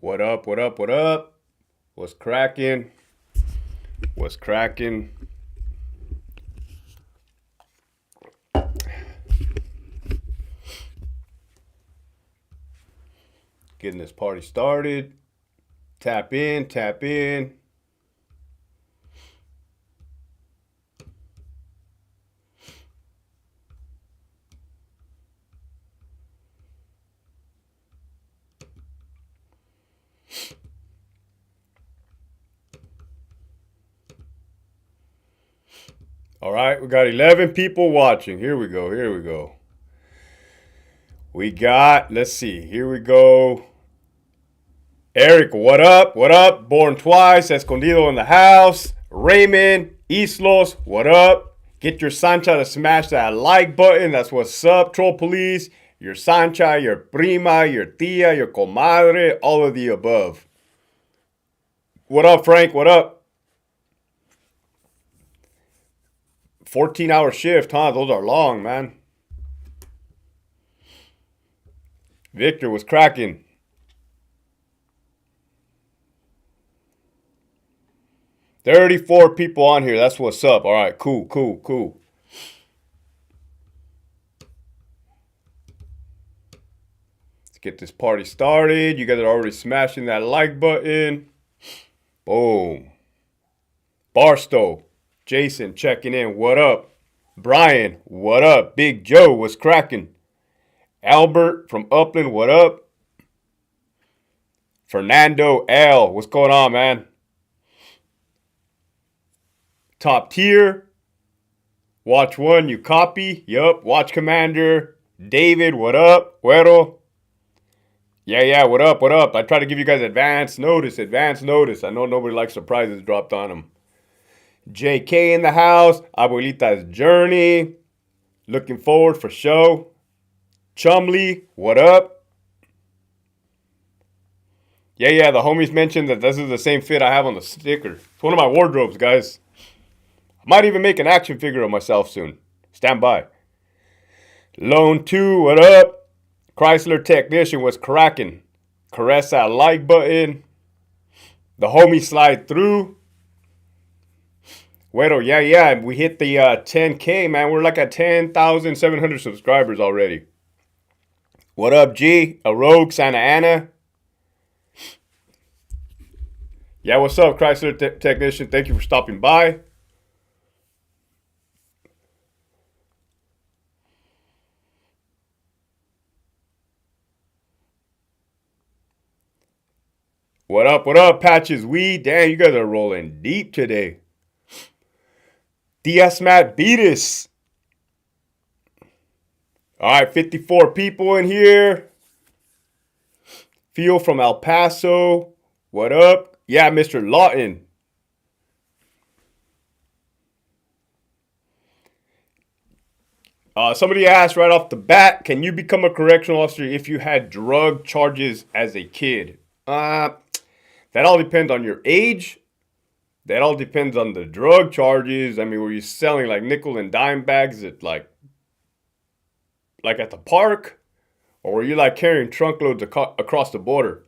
What up? What up? What up? What's cracking? What's cracking? Getting this party started. Tap in, tap in. All right, we got 11 people watching. Here we go. Here we go. We got, let's see. Here we go. Eric, what up? What up? Born twice, Escondido in the house. Raymond, Islos, what up? Get your Sancha to smash that like button. That's what's up, Troll Police. Your Sancha, your prima, your tia, your comadre, all of the above. What up, Frank? What up? 14-hour shift, huh? Those are long, man. Victor was cracking. $34 people on here. That's what's up. All right, cool. Let's get this party started. You guys are already smashing that like button. Boom. Barstow. Jason checking in. What up? Brian, what up? Big Joe, what's cracking? Albert from Upland, what up? Fernando L, what's going on, man? Top tier. Watch one, you copy. Yup. Watch Commander. David, what up? Güero. Yeah, what up? I try to give you guys advance notice. I know nobody likes surprises dropped on them. JK in the house. Abuelita's Journey. Looking forward for show. Chumley, what up? Yeah, the homies mentioned that this is the same fit I have on the sticker. It's one of my wardrobes, guys. I might even make an action figure of myself soon. Stand by. Lone 2, what up? Chrysler Technician, what's cracking? Caress that like button. The homie slide through. Güero, yeah, we hit the 10K, man. We're like at 10,700 subscribers already. What up, G? A Rogue, Santa Ana. Yeah, what's up, Chrysler Technician? Thank you for stopping by. What up, Patches Weed? Damn, you guys are rolling deep today. DS Matt Beatus. All right, 54 people in here. Feel from El Paso. What up? Yeah, Mr. Lawton. Somebody asked right off the bat, can you become a correctional officer if you had drug charges as a kid? That all depends on your age. That all depends on the drug charges. I mean, were you selling like nickel and dime bags at like at the park? Or were you like carrying trunkloads across the border?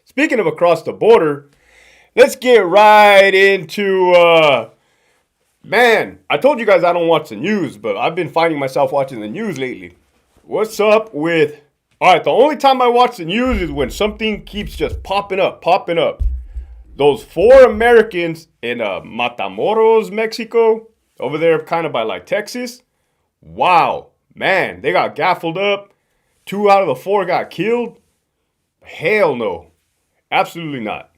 Speaking of across the border, let's get right into, man, I told you guys I don't watch the news, but I've been finding myself watching the news lately. What's up with, all right, the only time I watch the news is when something keeps just popping up. Those 4 Americans in Matamoros, Mexico, over there kind of by like Texas. Wow, man, they got gaffled up. 2 out of the 4 got killed. Hell no, absolutely not.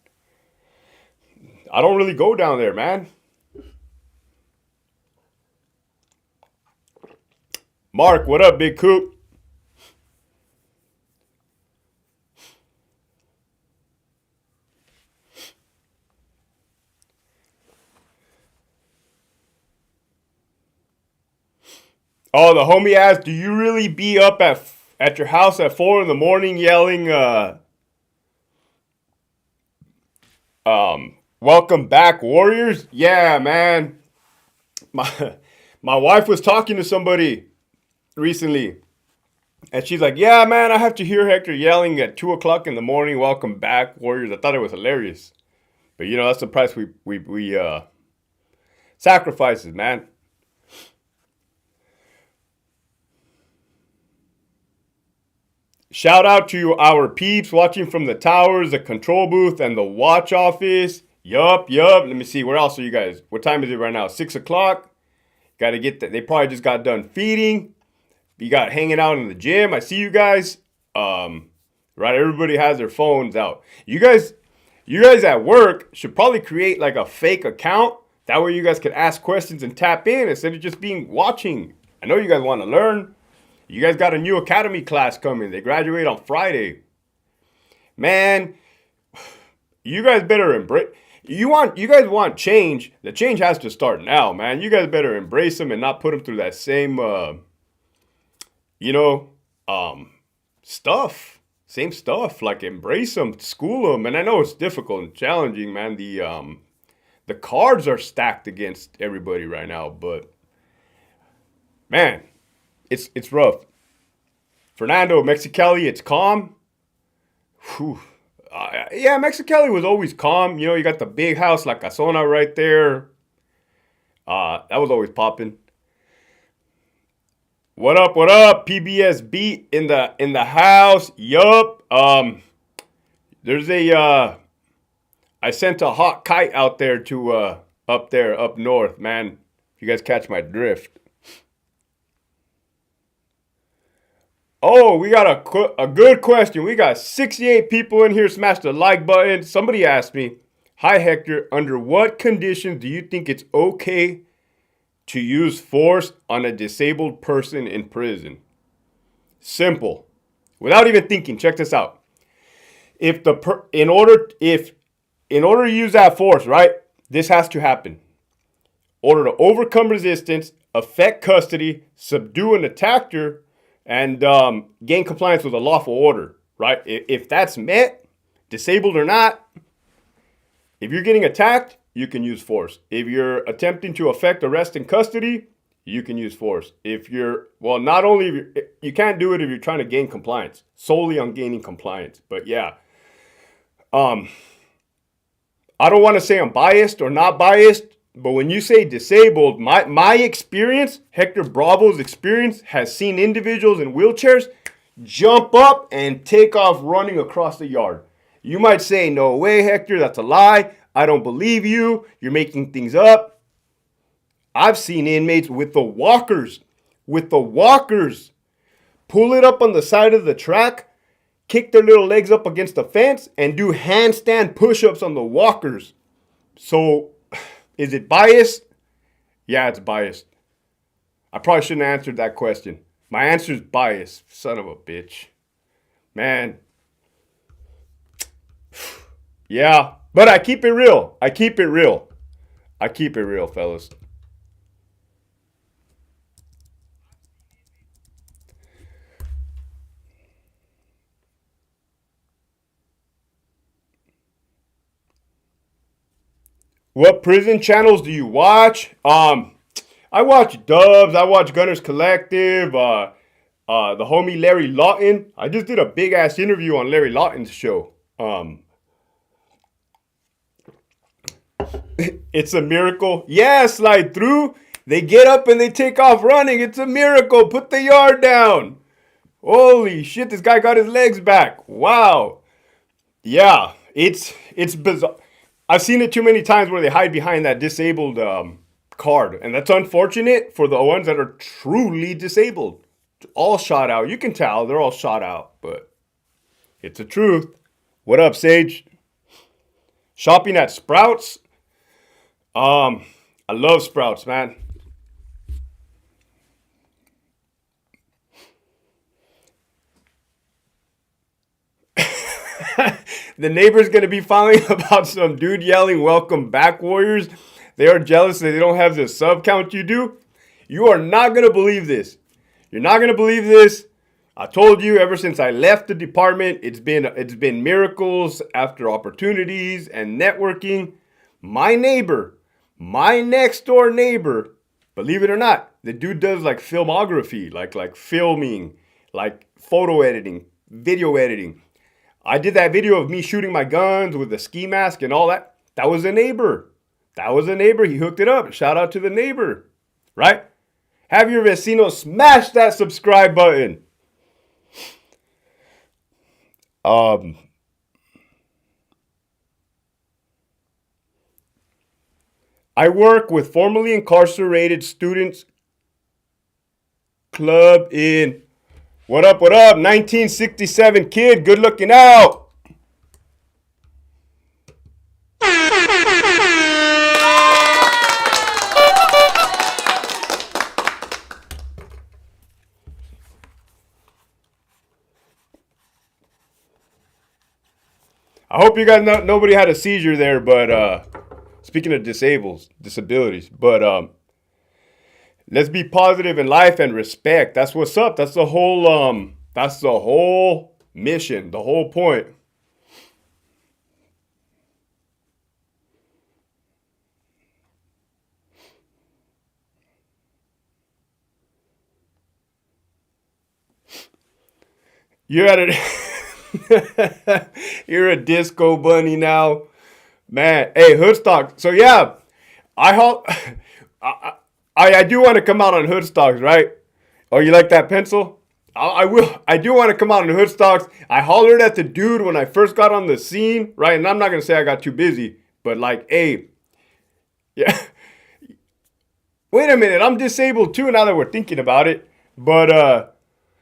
I don't really go down there, man. Mark, what up, Big Coop? Oh, the homie asked, do you really be up at your house at 4 in the morning yelling, welcome back, Warriors? Yeah, man. My wife was talking to somebody recently, And she's like, yeah, man, I have to hear Hector yelling at 2 o'clock in the morning. Welcome back, Warriors. I thought it was hilarious. But you know, that's the price we sacrifices, man. Shout out to our peeps watching from the towers, the control booth, and the watch office. Yup. Let me see. Where else are you guys? What time is it right now? 6 o'clock. Got to get that. They probably just got done feeding. You got hanging out in the gym. I see you guys. Right. Everybody has their phones out. You guys at work should probably create like a fake account. That way you guys can ask questions and tap in instead of just being watching. I know you guys want to learn. You guys got a new academy class coming. They graduate on Friday. Man, you guys better embrace. You guys want change. The change has to start now, man. You guys better embrace them and not put them through that same, stuff. Same stuff. Like embrace them, school them. And I know it's difficult and challenging, man. The cards are stacked against everybody right now, but man, it's rough. Fernando, Mexicali, it's calm. Whew. Yeah, Mexicali was always calm. You know, you got the big house, La Casona, right there. That was always popping. What up? What up? PBS beat in the house. Yup. There's a I sent a hot kite out there to up north, man. If you guys catch my drift. Oh, we got a good question. We got 68 people in here. Smash the like button. Somebody asked me, hi, Hector, under what conditions do you think it's okay to use force on a disabled person in prison? Simple. Without even thinking, check this out. In order to use that force, right? This has to happen. In order to overcome resistance, affect custody, subdue an attacker, and gain compliance with a lawful order, right? If that's met, disabled or not, if you're getting attacked, you can use force. If you're attempting to affect arrest and custody, you can use force. Not only you can't do it if you're trying to gain compliance, solely on gaining compliance. But yeah, I don't want to say I'm biased or not biased, but when you say disabled, my experience, Hector Bravo's experience, has seen individuals in wheelchairs jump up and take off running across the yard. You might say, no way, Hector, that's a lie. I don't believe you. You're making things up. I've seen inmates with the walkers, pull it up on the side of the track, kick their little legs up against the fence, and do handstand push-ups on the walkers. So, is it biased? Yeah, it's biased. I probably shouldn't have answered that question. My answer is biased. Son of a bitch. Man. Yeah, but I keep it real. I keep it real, fellas. What prison channels do you watch? I watch Dubs. I watch Gunners Collective. The homie Larry Lawton. I just did a big ass interview on Larry Lawton's show. It's a miracle. Yeah, slide through. They get up and they take off running. It's a miracle. Put the yard down. Holy shit, this guy got his legs back. Wow. Yeah, it's bizarre. I've seen it too many times where they hide behind that disabled card. And that's unfortunate for the ones that are truly disabled. All shot out. You can tell they're all shot out, but it's the truth. What up, Sage? Shopping at Sprouts. I love Sprouts, man. The neighbor's going to be filing about some dude yelling, welcome back, Warriors. They are jealous that they don't have the sub count you do. You are not going to believe this. You're not going to believe this. I told you ever since I left the department, it's been miracles after opportunities and networking. My neighbor, my next door neighbor, believe it or not, the dude does like filmography, like filming, like photo editing, video editing. I did that video of me shooting my guns with the ski mask and all that. That was a neighbor. That was a neighbor. He hooked it up. Shout out to the neighbor, right? Have your vecino smash that subscribe button. I work with formerly incarcerated students club in what up, 1967 kid, good looking out. I hope you guys nobody had a seizure there, but speaking of disabilities, but let's be positive in life and respect. That's what's up. That's the whole mission, the whole point. You're at a you're a disco bunny now. Man, hey, Hoodstock. So yeah, I hope I do want to come out on Hoodstocks, right? Oh, you like that pencil? I will. I do want to come out on Hoodstocks. I hollered at the dude when I first got on the scene, right? And I'm not gonna say I got too busy, but like, hey, yeah. Wait a minute, I'm disabled too. Now that we're thinking about it, but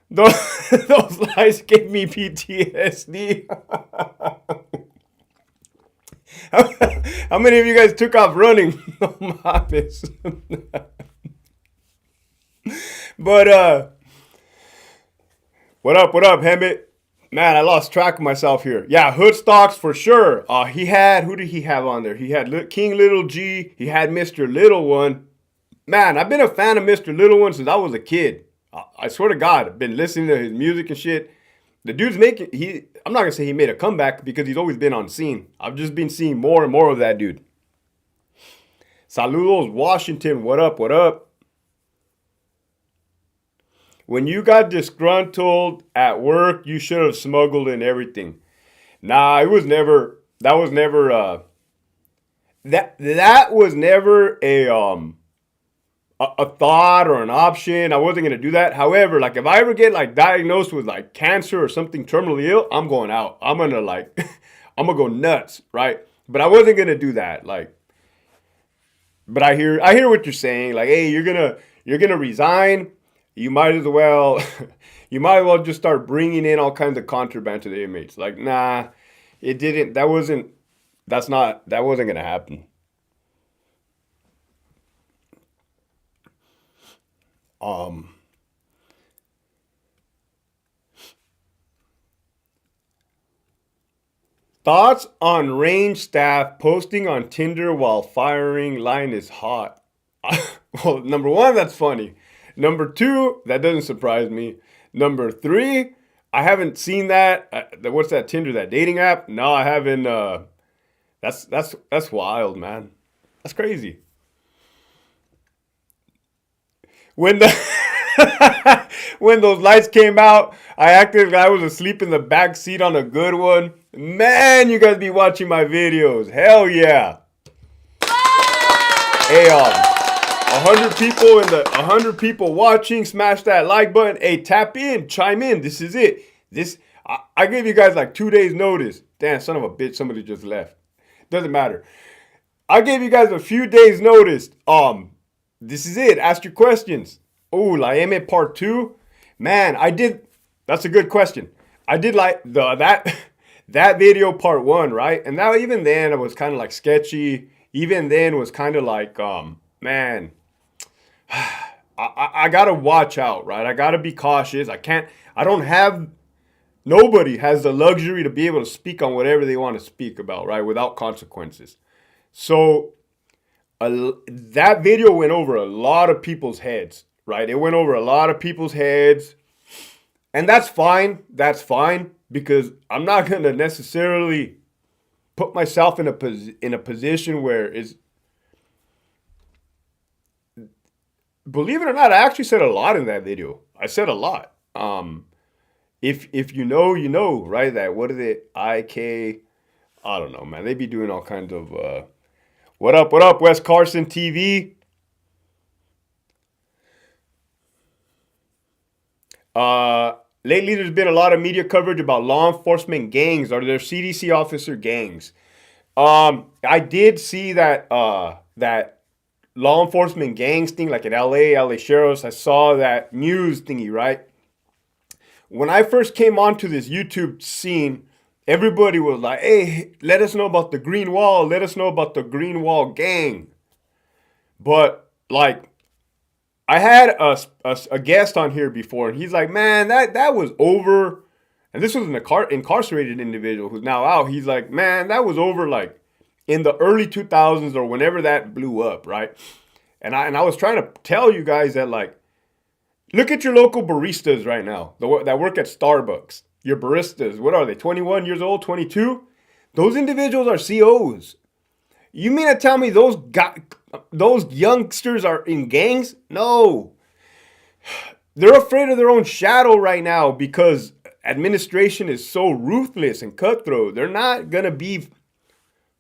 those those lights gave me PTSD. How many of you guys took off running? No mames. But what up, Hemmett? Man, I lost track of myself here. Yeah, Hoodstocks for sure. Who did he have on there? He had King Little G. He had Mr. Little One. Man, I've been a fan of Mr. Little One since I was a kid. I swear to God, I've been listening to his music and shit. The dude's I'm not gonna say he made a comeback because he's always been on scene. I've just been seeing more and more of that dude. Saludos, Washington. What up? When you got disgruntled at work, you should have smuggled in everything. Nah, that was never a thought or an option. I wasn't gonna do that. However, like if I ever get like diagnosed with like cancer or something terminally ill, I'm going out. I'm gonna like I'm gonna go nuts, right? But I wasn't gonna do that. Like, but I hear what you're saying. Like, hey, you're gonna resign. You might as well just start bringing in all kinds of contraband to the inmates. Like, nah, it didn't. That wasn't gonna happen. Thoughts on range staff posting on Tinder while firing line is hot. Well, number one, that's funny. Number two, that doesn't surprise me. Number three, I haven't seen that. What's that Tinder? That dating app? No, I haven't. That's wild, man. That's crazy. When the when those lights came out, I acted like I was asleep in the back seat on a good one. Man, you guys be watching my videos. Hell yeah. Hey, 100 people watching. Smash that like button. Hey, tap in, chime in. This is it. I gave you guys like 2 days notice. Damn, son of a bitch, somebody just left. Doesn't matter. I gave you guys a few days notice. This is it. Ask your questions. Oh, La M part 2. Man, that's a good question. I did like that video part 1, right? And now even then it was kind of like sketchy. Even then was kind of like, man, I gotta watch out, right? I gotta be cautious. Nobody has the luxury to be able to speak on whatever they want to speak about, right? Without consequences. So that video went over a lot of people's heads, right? It went over a lot of people's heads. And that's fine. That's fine because I'm not going to necessarily put myself in a position where it's, believe it or not, I actually said a lot in that video. I said a lot. If you know, you know, right? That what is it? I don't know, man. They be doing all kinds of what up, Wes Carson TV? Uh Lately there's been a lot of media coverage about law enforcement gangs or their CDC officer gangs. I did see that law enforcement gangs thing like in LA sheriffs. I saw that news thingy, right? When I first came onto this YouTube scene, everybody was like, "Hey, let us know about the Green Wall. Let us know about the Green Wall gang." But like, I had a guest on here before, and he's like, "Man, that was over." And this was an incarcerated individual who's now out. He's like, "Man, that was over like in the early 2000s or whenever that blew up, right?" And I was trying to tell you guys that like, look at your local baristas right now that work at Starbucks. Your baristas, what are they? 21 years old, 22? Those individuals are COs. You mean to tell me those youngsters are in gangs? No. They're afraid of their own shadow right now because administration is so ruthless and cutthroat. They're not going to be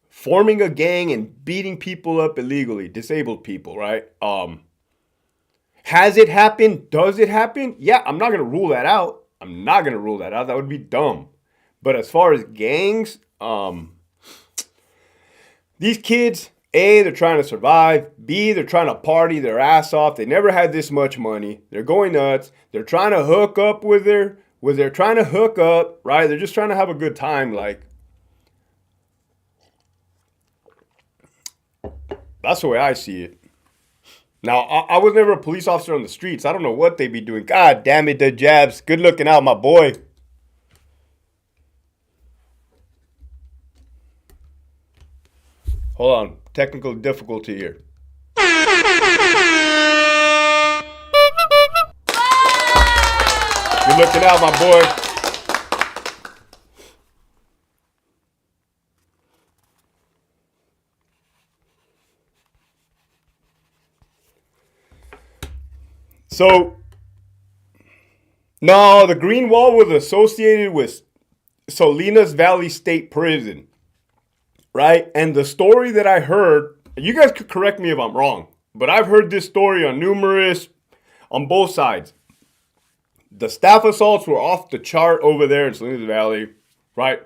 forming a gang and beating people up illegally, disabled people, right? Has it happened? Does it happen? Yeah, I'm not going to rule that out. I'm not going to rule that out. That would be dumb. But as far as gangs, these kids, A, they're trying to survive. B, they're trying to party their ass off. They never had this much money. They're going nuts. They're trying to hook up they're trying to hook up, right? They're just trying to have a good time. Like, that's the way I see it. Now, I was never a police officer on the streets. I don't know what they be doing. God damn it, the jabs. Good looking out, my boy. Hold on. Technical difficulty here. Good looking out, my boy. So, no, the Green Wall was associated with Salinas Valley State Prison, right? And the story that I heard, you guys could correct me if I'm wrong, but I've heard this story on both sides. The staff assaults were off the chart over there in Salinas Valley, right?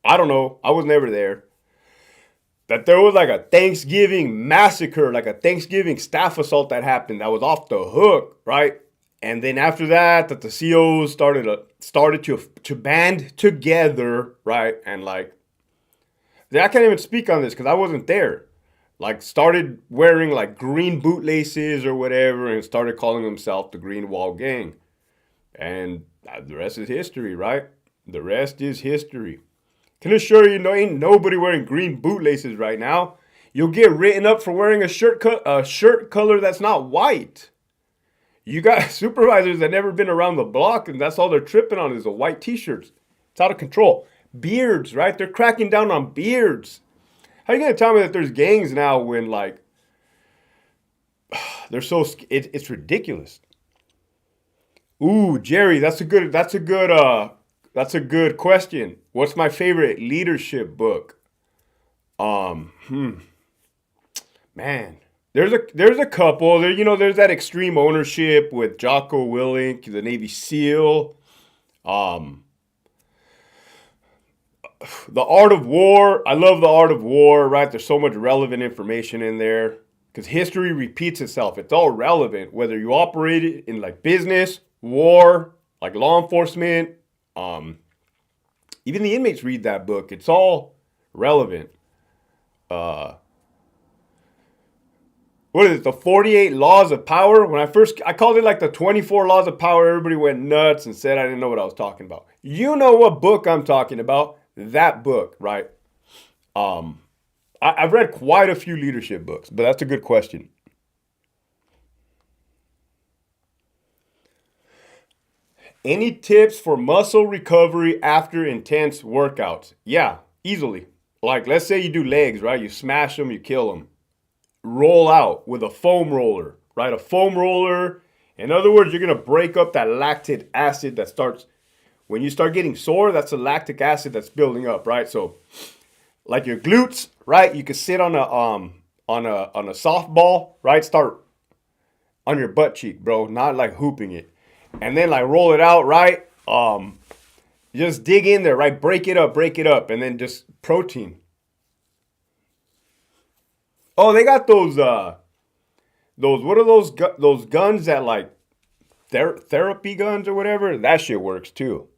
I don't know. I was never there. That there was like a Thanksgiving massacre, like a Thanksgiving staff assault that happened that was off the hook, right? And then after that the COs started to band together, right? And like, I can't even speak on this because I wasn't there. Like, started wearing like green bootlaces or whatever, and started calling themselves the Green Wall Gang. And the rest is history, right? The rest is history. Can assure you, ain't nobody wearing green bootlaces right now. You'll get written up for wearing a shirt color that's not white. You got supervisors that never been around the block, and that's all they're tripping on is the white t-shirts. It's out of control. Beards, right? They're cracking down on beards. How are you gonna tell me that there's gangs now when like they're so it's ridiculous? Ooh, Jerry, that's a good question. What's my favorite leadership book? Man, there's a couple. There's that Extreme Ownership with Jocko Willink, the Navy SEAL. The Art of War. I love The Art of War, right? There's so much relevant information in there because history repeats itself. It's all relevant, whether you operate it in like business, war, like law enforcement. Even the inmates read that book. It's all relevant. What is it? The 48 Laws of Power? I called it like the 24 Laws of Power. Everybody went nuts and said I didn't know what I was talking about. You know what book I'm talking about. That book, right? I've read quite a few leadership books, but that's a good question. Any tips for muscle recovery after intense workouts? Yeah, easily. Like, let's say you do legs, right? You smash them, you kill them. Roll out with a foam roller, right? A foam roller. In other words, you're going to break up that lactic acid that starts When you start getting sore, that's the lactic acid that's building up, right? So like your glutes, right? You could sit on a softball, right? Start on your butt cheek, bro, not like hooping it. And then like roll it out, right? Just dig in there, right? Break it up, and then just protein. Oh, they got those what are those guns that like therapy guns or whatever? That shit works too.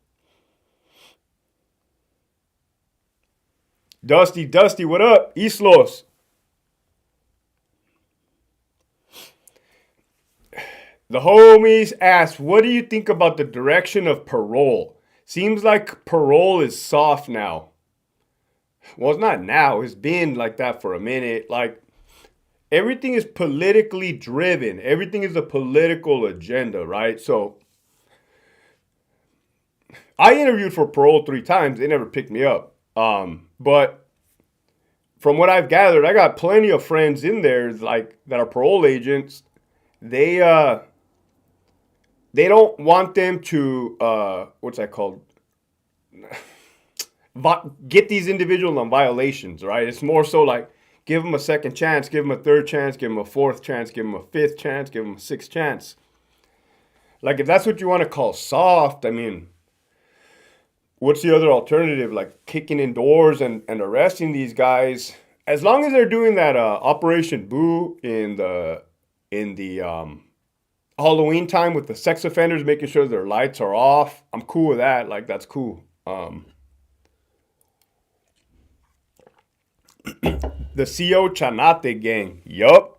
Dusty, what up? Islos. The homies asked, what do you think about the direction of parole? Seems like parole is soft now. Well, it's not now. It's been like that for a minute. Like, everything is politically driven. Everything is a political agenda, right? So, I interviewed for parole 3 times. They never picked me up. But from what I've gathered, I got plenty of friends in there like that are parole agents. They don't want them to what's that called? Get these individuals on violations, right? It's more so like give them a second chance, give them a third chance, give them a fourth chance, give them a fifth chance, give them a sixth chance. Like if that's what you want to call soft, I mean, what's the other alternative? Like kicking in doors and arresting these guys. As long as they're doing that Operation Boo in the Halloween time with the sex offenders, making sure their lights are off, I'm cool with that. Like that's cool. The CO Chanate gang. Yup.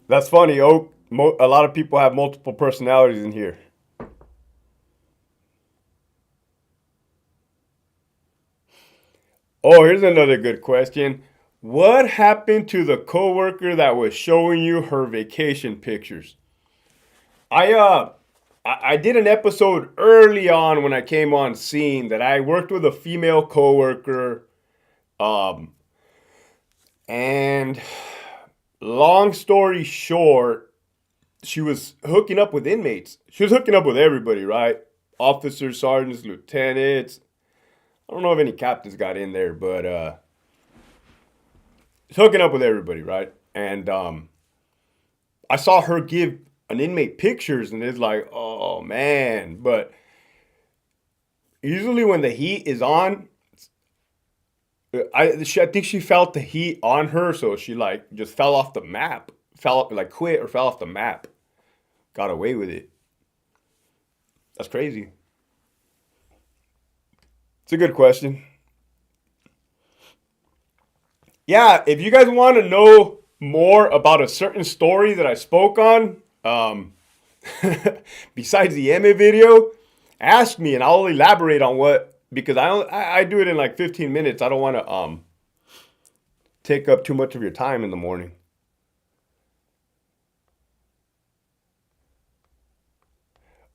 That's funny, Oak. A lot of people have multiple personalities in here. Oh, here's another good question. What happened to the coworker that was showing you her vacation pictures? I uh I did an episode early on when I came on scene that I worked with a female coworker, um, and long story short, she was hooking up with inmates. She was hooking up with everybody, right? Officers, sergeants, lieutenants. I don't know if any captains got in there, but she's hooking up with everybody, right? And I saw her give an inmate pictures, and it's like, oh man. But usually when the heat is on, I think she felt the heat on her, so she like just fell off the map, like quit or fell off the map, got away with it. That's crazy. It's a good question. Yeah, if you guys want to know more about a certain story that I spoke on, besides the Emmett video, ask me and I'll elaborate on what because I do it in like 15 minutes. I don't want to take up too much of your time in the morning.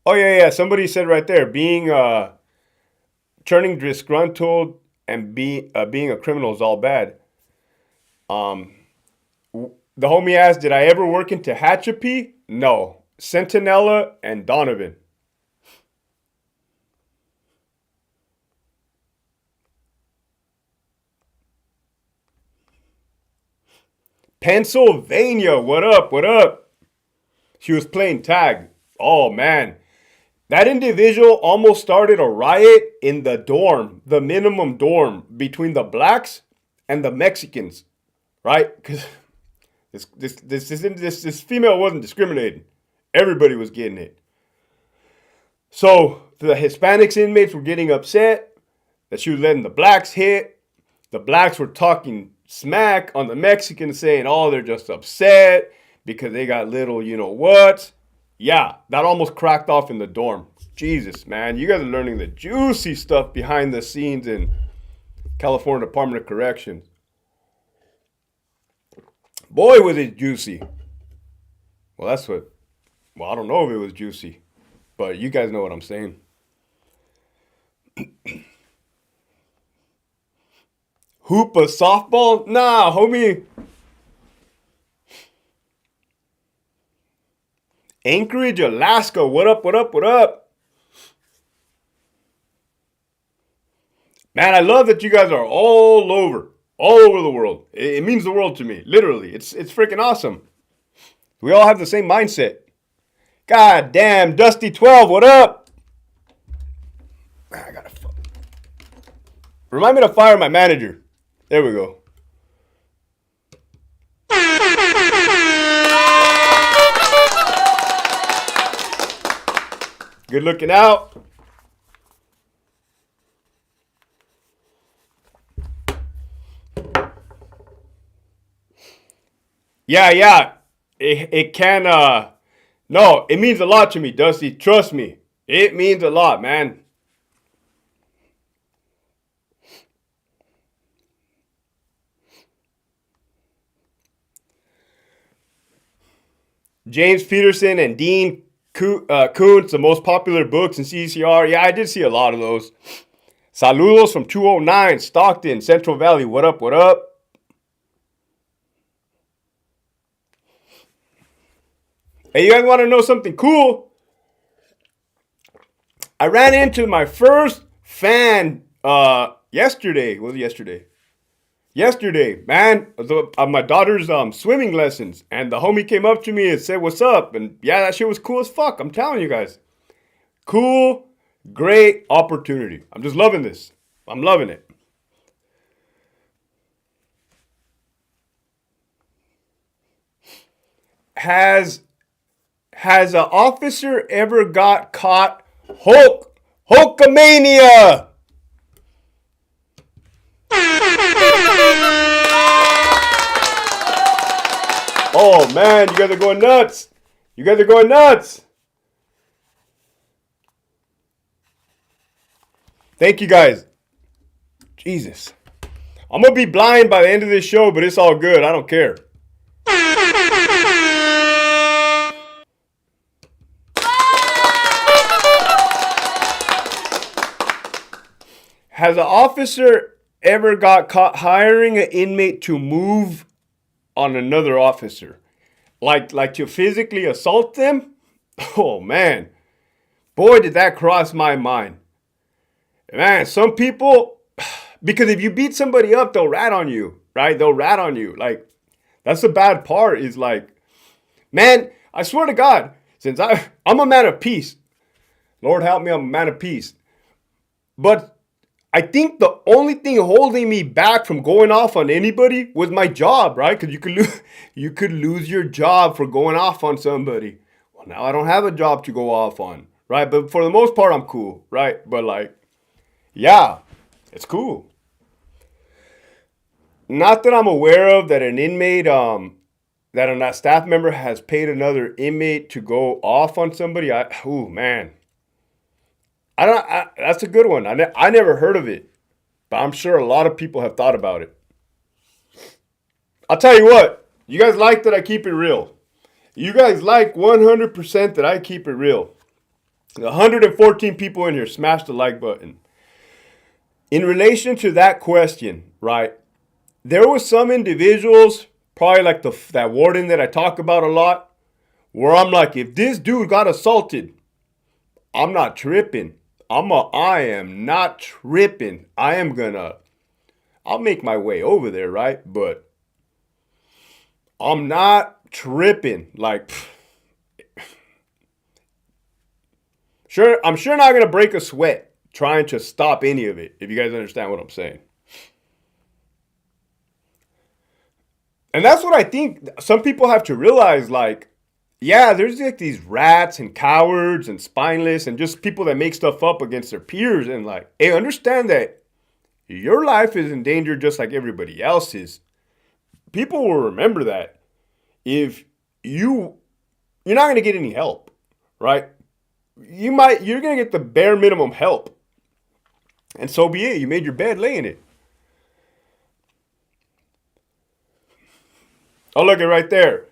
Oh yeah. Somebody said right there, being turning disgruntled and being a criminal is all bad. Um, the homie asked, "Did I ever work into Tehachapi?" No. Centinela and Donovan. Pennsylvania, what up? What up? She was playing tag. Oh man, that individual almost started a riot in the dorm, the minimum dorm between the blacks and the Mexicans, right? Because this female wasn't discriminating. Everybody was getting it. So the Hispanics inmates were getting upset that she was letting the blacks hit. The blacks were talking smack on the Mexicans, saying, "Oh, they're just upset because they got little, you know what?" Yeah, that almost cracked off in the dorm. Jesus, man, you guys are learning the juicy stuff behind the scenes in California Department of Corrections. Boy, was it juicy. Well, that's what. Well, I don't know if it was juicy, but you guys know what I'm saying. Hoop a softball? Nah, homie. Anchorage, Alaska. What up, what up, what up? Man, I love that you guys are all over the world. It means the world to me, literally. It's freaking awesome. We all have the same mindset. God damn, Dusty 12, what up? I gotta remind me to fire my manager. There we go. Good looking out. Yeah. It can, no, it means a lot to me, Dusty. Trust me. It means a lot, man. James Peterson and Dean Koontz, the most popular books in CCR. Yeah, I did see a lot of those. Saludos from 209, Stockton, Central Valley. What up, what up? Hey, you guys want to know something cool? I ran into my first fan yesterday. What was it yesterday? Yesterday, man, my daughter's swimming lessons, and the homie came up to me and said, "What's up?" And yeah, that shit was cool as fuck. I'm telling you guys, cool, great opportunity. I'm just loving this. I'm loving it. Has an officer ever got caught Hulkamania? Oh man, you guys are going nuts. You guys are going nuts. Thank you guys. Jesus. I'm going to be blind by the end of this show, but it's all good. I don't care. Has an officer ever got caught hiring an inmate to move on another officer? Like to physically assault them? Oh man. Boy, did that cross my mind. Man, some people, because if you beat somebody up, they'll rat on you, right? They'll rat on you. Like, that's the bad part is like, man, I swear to God, since I'm a man of peace. Lord help me, I'm a man of peace. But I think the only thing holding me back from going off on anybody was my job, right? Because you could lose your job for going off on somebody. Well, now I don't have a job to go off on, right? But for the most part, I'm cool, right? But like, yeah, it's cool. Not that I'm aware of that an inmate, that a staff member has paid another inmate to go off on somebody. Oh man. That's a good one. I never heard of it, but I'm sure a lot of people have thought about it. I'll tell you what, you guys like that I keep it real. You guys like 100% that I keep it real. 114 people in here, smash the like button. In relation to that question, right, there was some individuals, probably like that warden that I talk about a lot, where I'm like, if this dude got assaulted, I'm not tripping. I am not tripping. I'll make my way over there, right? But I'm not tripping. Like, sure, I'm sure not gonna break a sweat trying to stop any of it, if you guys understand what I'm saying. And that's what I think some people have to realize, like, yeah, there's like these rats and cowards and spineless and just people that make stuff up against their peers. And like, hey, understand that your life is in danger just like everybody else's. People will remember that if you're not going to get any help, right? You're going to get the bare minimum help. And so be it. You made your bed, lay in it. Oh, look at right there.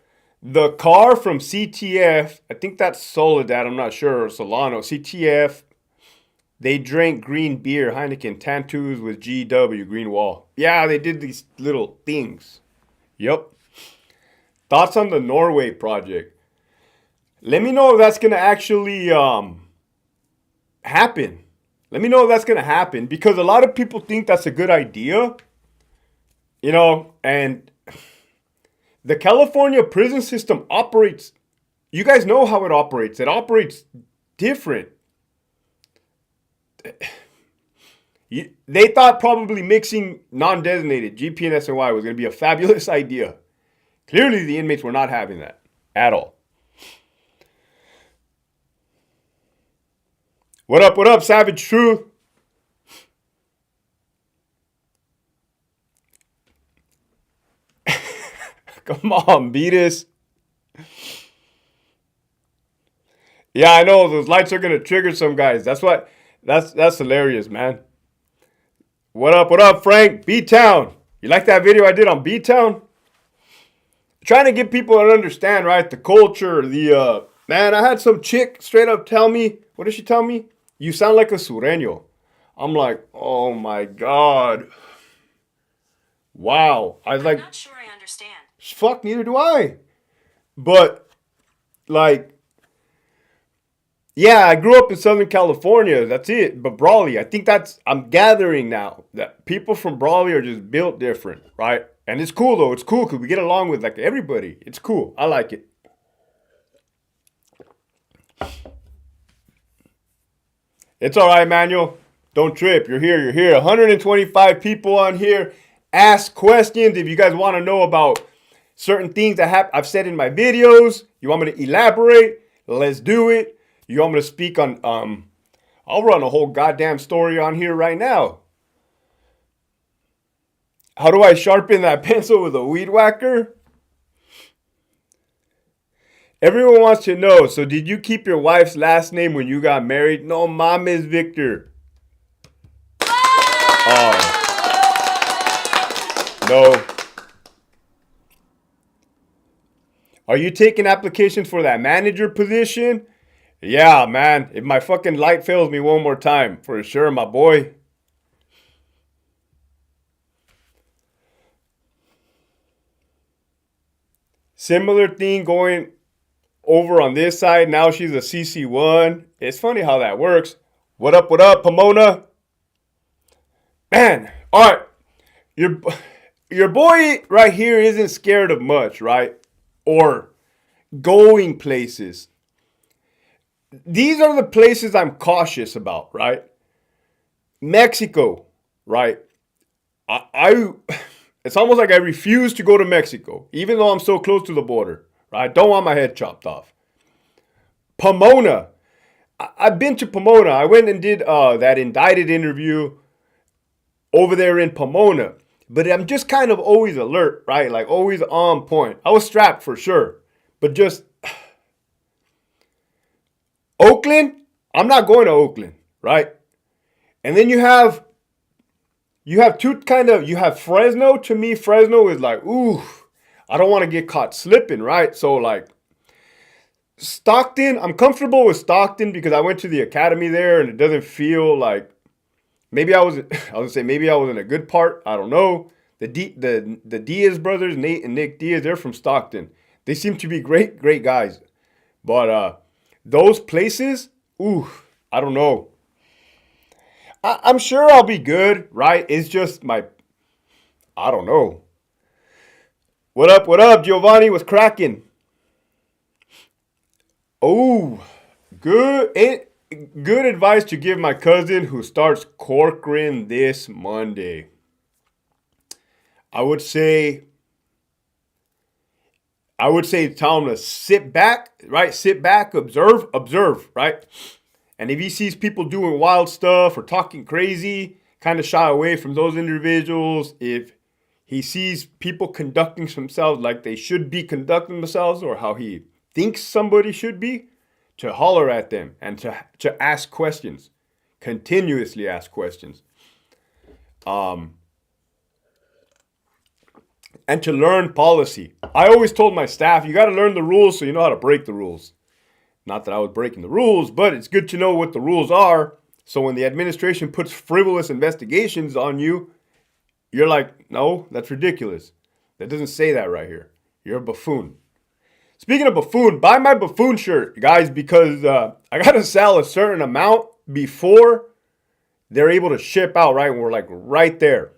The car from CTF, I think that's Soledad, I'm not sure, or Solano. CTF, they drank green beer, Heineken, tattoos with GW, green wall. Yeah, they did these little things. Yep. Thoughts on the Norway project? Let me know if that's gonna actually happen. Let me know if that's gonna happen because a lot of people think that's a good idea, and the California prison system operates. You guys know how it operates. It operates different. They thought probably mixing non-designated GP and SNY was going to be a fabulous idea. Clearly, the inmates were not having that at all. What up, Savage Truth? Come on, Beatus. Yeah, I know those lights are gonna trigger some guys. That's hilarious, man. What up, Frank? B-Town. You like that video I did on B-Town? Trying to get people to understand, right? The culture, man, I had some chick straight up tell me, what did she tell me? You sound like a sureño. I'm like, oh my God. Wow. I'm not sure I understand. Fuck, neither do I. But, like, yeah, I grew up in Southern California. That's it. But Brawley, I'm gathering now that people from Brawley are just built different, right? And it's cool, though. It's cool because we get along with, like, everybody. It's cool. I like it. It's all right, Manuel. Don't trip. You're here. 125 people on here. Ask questions if you guys want to know about certain things that I've said in my videos. You want me to elaborate? Let's do it. You want me to speak on, I'll run a whole goddamn story on here right now. How do I sharpen that pencil with a weed whacker? Everyone wants to know, so did you keep your wife's last name when you got married? No mames, Victor. No. Are you taking applications for that manager position? Yeah, man. If my fucking light fails me one more time, for sure, my boy. Similar thing going over on this side. Now she's a CC1. It's funny how that works. What up, Pomona? Man, all right. Your boy right here isn't scared of much, right? Or going places. These are the places I'm cautious about, right? Mexico, right? It's almost like I refuse to go to Mexico, even though I'm so close to the border, right? I don't want my head chopped off. Pomona. I've been to Pomona. I went and did that indicted interview over there in Pomona. But I'm just kind of always alert, right? Like always on point. I was strapped for sure. But just Oakland, I'm not going to Oakland, right? And then you have Fresno. To me, Fresno is like, ooh, I don't want to get caught slipping, right? So like Stockton, I'm comfortable with Stockton because I went to the academy there and it doesn't feel like maybe I was in a good part. I don't know. The Diaz brothers, Nate and Nick Diaz, they're from Stockton. They seem to be great guys. But those places, ooh, I don't know. I'm sure I'll be good, right? It's just I don't know. What up, Giovanni? What's cracking? Oh, good advice to give my cousin who starts Corcoran this Monday. I would say tell him to sit back, right? Sit back, observe, right? And if he sees people doing wild stuff or talking crazy, kind of shy away from those individuals. If he sees people conducting themselves like they should be conducting themselves or how he thinks somebody should be, to holler at them and to ask questions, continuously ask questions. And to learn policy. I always told my staff, you got to learn the rules so you know how to break the rules. Not that I was breaking the rules, but it's good to know what the rules are. So when the administration puts frivolous investigations on you, you're like, no, that's ridiculous. That doesn't say that right here. You're a buffoon. Speaking of buffoon, buy my buffoon shirt, guys, because I gotta sell a certain amount before they're able to ship out. Right, we're like right there.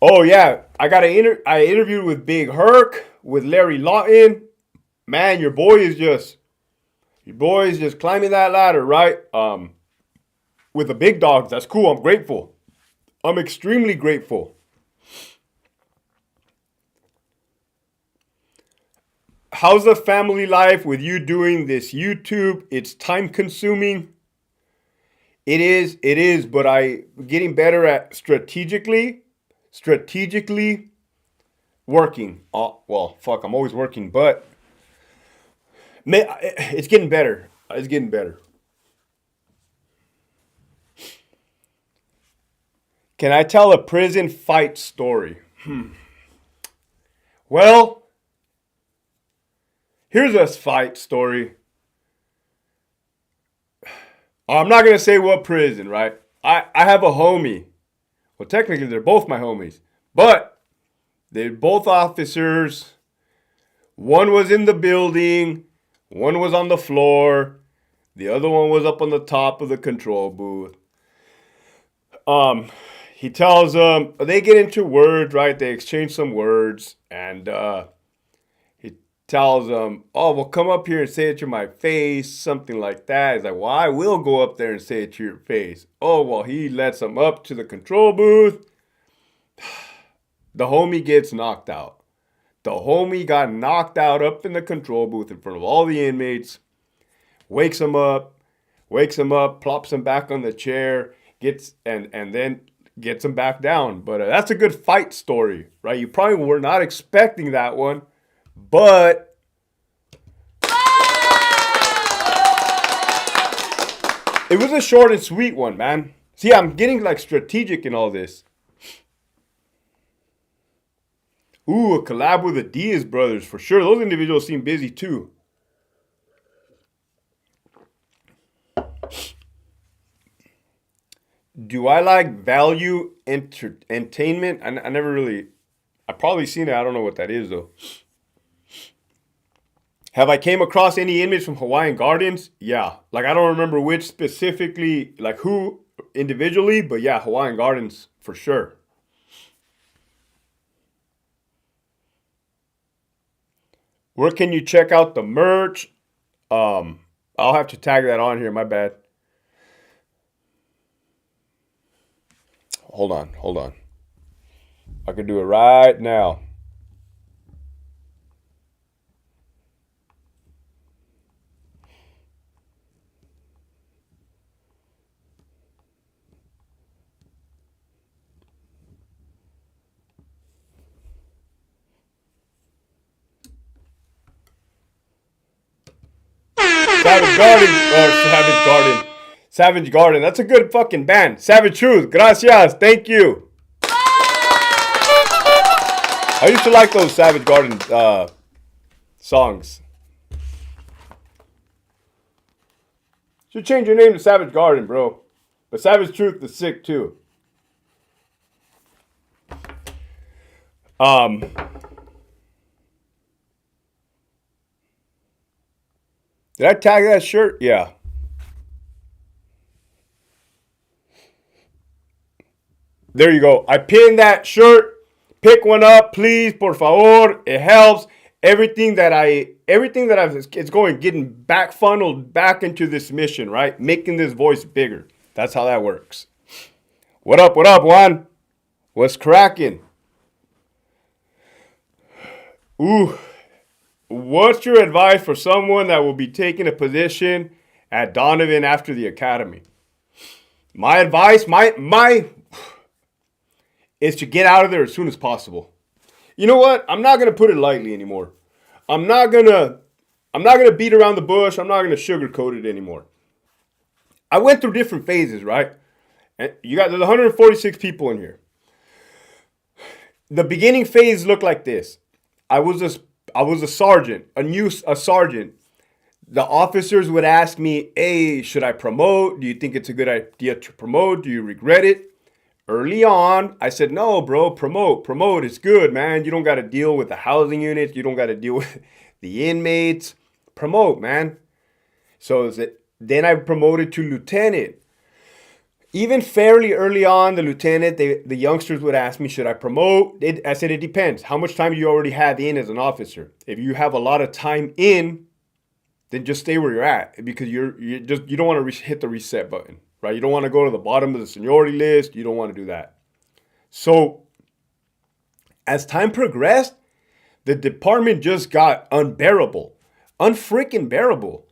Oh yeah, I interviewed with Big Herc, with Larry Lawton. Man, your boy is just climbing that ladder, right? With the big dogs. That's cool. I'm grateful. I'm extremely grateful. How's the family life with you doing this YouTube? It's time consuming. It is, but I getting better at strategically working. Well, fuck, I'm always working, but it's getting better. It's getting better. Can I tell a prison fight story? Well, here's a fight story. I'm not gonna say what prison, right? I have a homie. Well, technically, they're both my homies, but they're both officers. One was in the building, one was on the floor, the other one was up on the top of the control booth. He tells them, they get into words, right? They exchange some words, and he tells them, oh, well, come up here and say it to my face, something like that. He's like, well, I will go up there and say it to your face. Oh, well, he lets them up to the control booth. The homie gets knocked out. The homie got knocked out up in the control booth in front of all the inmates. Wakes him up, plops him back on the chair, and then gets him back down. But that's a good fight story, right? You probably were not expecting that one, but it was a short and sweet one, man. See, I'm getting like strategic in all this. Ooh, a collab with the Diaz brothers for sure. Those individuals seem busy too. Do I like value entertainment? I never really. I've probably seen it. I don't know what that is though. Have I came across any inmates from Hawaiian Gardens? Yeah. Like I don't remember which specifically, like who individually, but yeah, Hawaiian Gardens for sure. Where can you check out the merch? I'll have to tag that on here. My bad. Hold on. I can do it right now. Savage Garden. That's a good fucking band. Savage Truth. Gracias. Thank you. I used to like those Savage Garden songs. Should change your name to Savage Garden, bro. But Savage Truth is sick too. Did I tag that shirt? Yeah. There you go. I pinned that shirt. Pick one up, please, por favor. It helps. Everything that I've, it's getting back funneled back into this mission, right? Making this voice bigger. That's how that works. What up, Juan? What's cracking? Ooh. What's your advice for someone that will be taking a position at Donovan after the academy? My advice, my is to get out of there as soon as possible. You know what? I'm not gonna put it lightly anymore. I'm not gonna beat around the bush. I'm not gonna sugarcoat it anymore. I went through different phases, right? And there's 146 people in here. The beginning phase looked like this. I was a sergeant, a sergeant. The officers would ask me, hey, should I promote? Do you think it's a good idea to promote? Do you regret it? Early on, I said, no, bro, promote. It's good, man. You don't got to deal with the housing units. You don't got to deal with the inmates. Promote, man. So then I promoted to lieutenant. Even fairly early on, the lieutenant, the youngsters would ask me, should I promote? I said, it depends. How much time do you already have in as an officer? If you have a lot of time in, then just stay where you're at, because you don't want to hit the reset button, right? You don't want to go to the bottom of the seniority list. You don't want to do that. So as time progressed, the department just got unbearable, unfreaking bearable.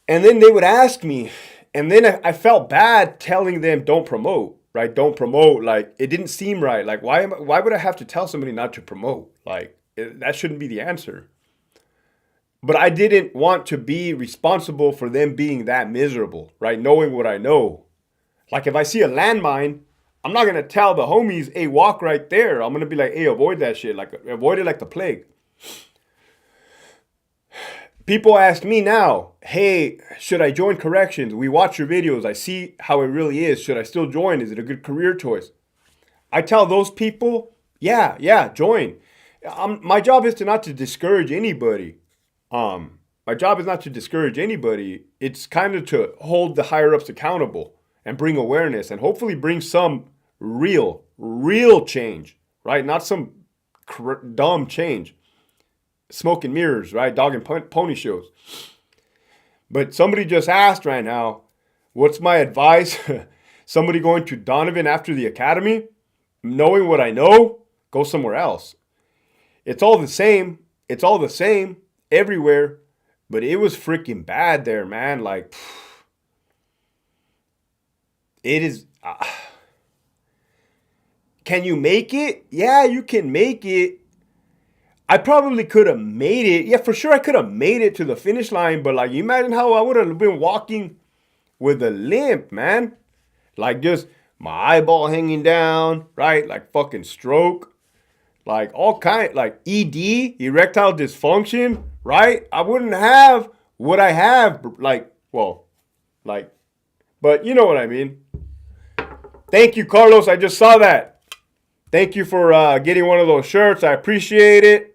And then they would ask me, and then I felt bad telling them don't promote, right? Don't promote. Like, it didn't seem right. Like, why would I have to tell somebody not to promote? Like, that shouldn't be the answer. But I didn't want to be responsible for them being that miserable, right? Knowing what I know. Like, if I see a landmine, I'm not going to tell the homies, hey, walk right there. I'm going to be like, hey, avoid that shit. Like, avoid it like the plague. People ask me now, hey, should I join corrections? We watch your videos. I see how it really is. Should I still join? Is it a good career choice? I tell those people, yeah, join. My job is not to discourage anybody. My job is not to discourage anybody. It's kind of to hold the higher ups accountable and bring awareness and hopefully bring some real change, right? Not some dumb change. Smoke and mirrors, right? Dog and pony shows. But somebody just asked right now, what's my advice? Somebody going to Donovan after the academy, knowing what I know, go somewhere else. It's all the same. It's all the same everywhere. But it was freaking bad there, man. Like, it is. Can you make it? Yeah, you can make it. I probably could have made it. Yeah, for sure I could have made it to the finish line. But like, you imagine how I would have been walking with a limp, man. Like, just my eyeball hanging down, right? Like fucking stroke. Like all kind, like ED, erectile dysfunction, right? I wouldn't have what I have. Like, well, like, but you know what I mean. Thank you, Carlos. I just saw that. Thank you for getting one of those shirts. I appreciate it.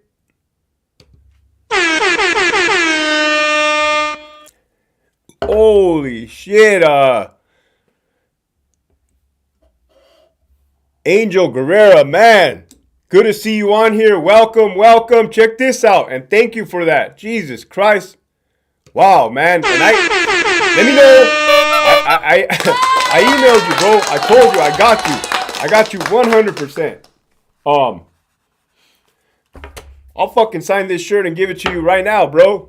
Holy shit. Angel Guerrera, man. Good to see you on here. Welcome. Check this out. And thank you for that. Jesus Christ. Wow, man. And let me know. I emailed you, bro. I told you. I got you. I got you 100%. I'll fucking sign this shirt and give it to you right now, bro.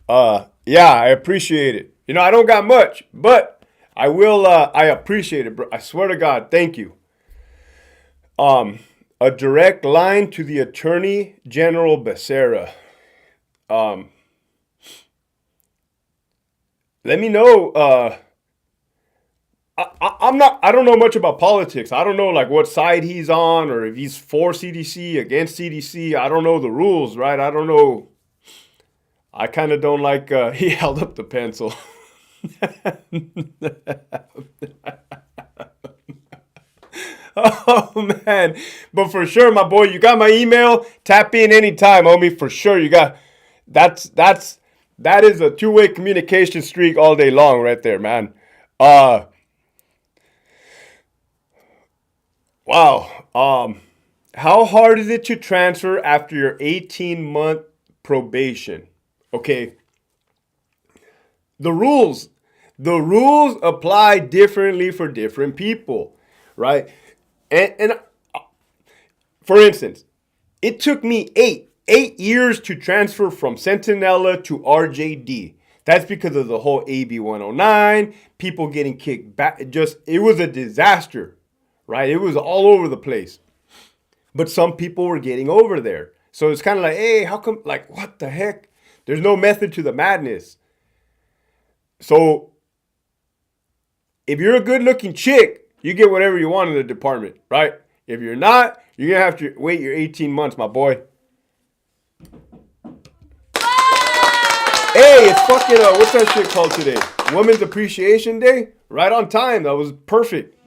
Yeah, I appreciate it. You know, I don't got much, but I will, I appreciate it, bro. I swear to God, thank you. A direct line to the Attorney General Becerra. Let me know, I don't know much about politics. I don't know like what side he's on or if he's for CDC, against CDC. I don't know the rules, right? I don't know. I kind of don't like, he held up the pencil. Oh man. But for sure, my boy, you got my email. Tap in anytime, homie. For sure. You got, that is a two-way communication streak all day long right there, man. Wow. How hard is it to transfer after your 18-month probation? Okay. The rules apply differently for different people, right? And for instance, it took me eight years to transfer from Centinela to RJD. That's because of the whole AB 109, people getting kicked back. It was a disaster, right? It was all over the place. But some people were getting over there. So it's kind of like, hey, how come, like, what the heck? There's no method to the madness. So if you're a good-looking chick, you get whatever you want in the department, right? If you're not, you're going to have to wait your 18 months, my boy. Hey, it's fucking, what's that shit called today? Women's Appreciation Day? Right on time. That was perfect.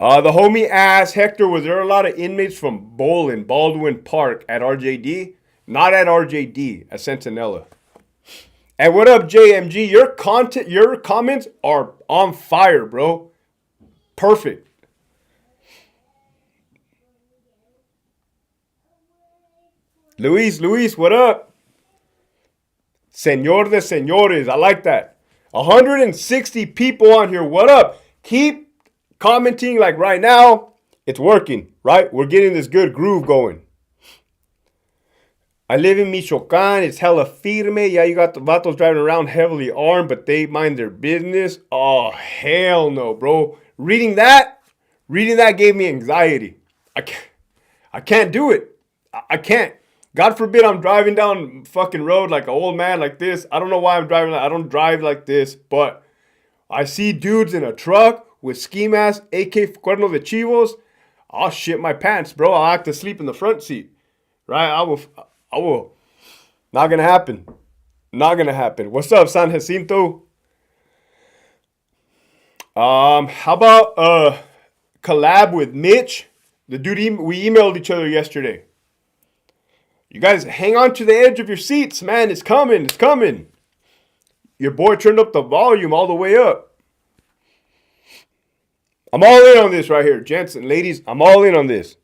The homie asked Hector, was there a lot of inmates from Baldwin Park at RJD? Not at RJD, at Centinela. And what up, JMG? Your comments are on fire, bro. Perfect. Luis, what up? Señor de señores, I like that. 160 people on here. What up? Keep commenting like right now. It's working, right? We're getting this good groove going. I live in Michoacan. It's hella firme. Yeah, you got the vatos driving around heavily armed, but they mind their business. Oh, hell no, bro. Reading that gave me anxiety. I can't do it. I can't. God forbid I'm driving down fucking road like an old man like this. I don't know why I'm driving. I don't drive like this, but I see dudes in a truck with ski masks, AK Cuerno de Chivos. I'll shit my pants, bro. I'll have to sleep in the front seat. Right? I will. Not gonna happen. Not gonna happen. What's up, San Jacinto? How about collab with Mitch? The dude we emailed each other yesterday. You guys hang on to the edge of your seats, man. It's coming. It's coming. Your boy turned up the volume all the way up. I'm all in on this right here, gents and ladies. I'm all in on this.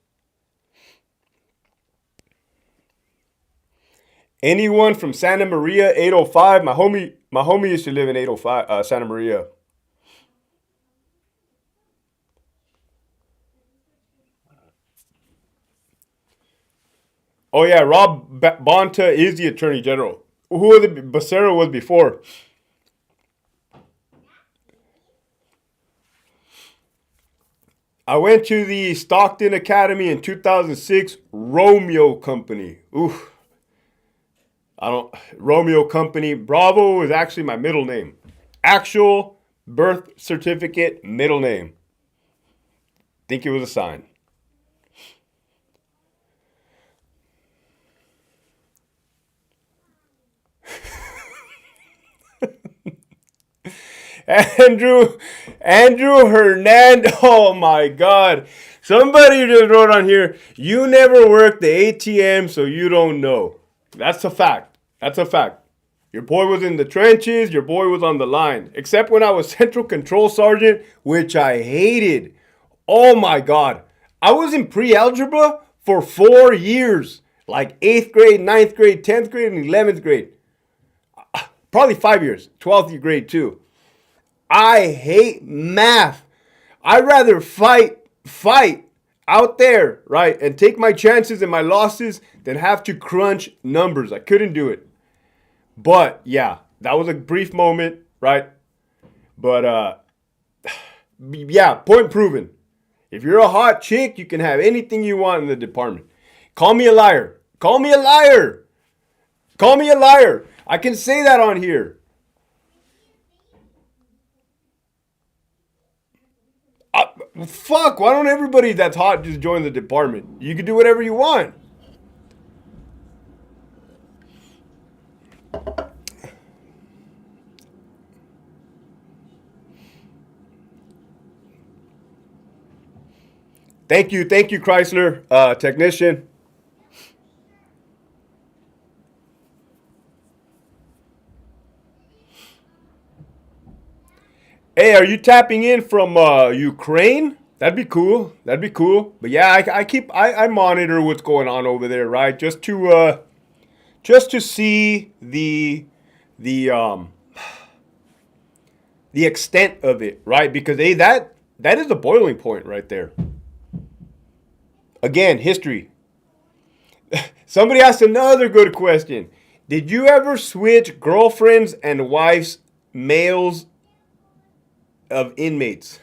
Anyone from Santa Maria 805? My homie used to live in 805 Santa Maria. Oh yeah, Rob Bonta is the Attorney General. Who was it? Becerra was before. I went to the Stockton Academy in 2006. Romeo Company. Oof. Romeo Company. Bravo is actually my middle name. Actual birth certificate, middle name. Think it was a sign. Andrew Hernandez. Oh my God. Somebody just wrote on here, you never worked the ATM, so you don't know. That's a fact. That's a fact. Your boy was in the trenches. Your boy was on the line. Except when I was Central Control Sergeant, which I hated. Oh my God. I was in pre-algebra for 4 years. Like 8th grade, 9th grade, 10th grade, and 11th grade. Probably 5 years. 12th grade too. I hate math. I'd rather fight out there, right, and take my chances and my losses than have to crunch numbers. I couldn't do it. But yeah, that was a brief moment, right? But yeah, point proven. If you're a hot chick, you can have anything you want in the department. Call me a liar. Call me a liar. Call me a liar. I can say that on here. Fuck, why don't everybody that's hot just join the department? You can do whatever you want. Thank you, Chrysler, technician. Hey, are you tapping in from Ukraine? That'd be cool. That'd be cool. But yeah, I monitor what's going on over there, right? Just to see the extent of it, right? Because that is the boiling point right there. Again, history. Somebody asked another good question. Did you ever switch girlfriends and wives, males of inmates?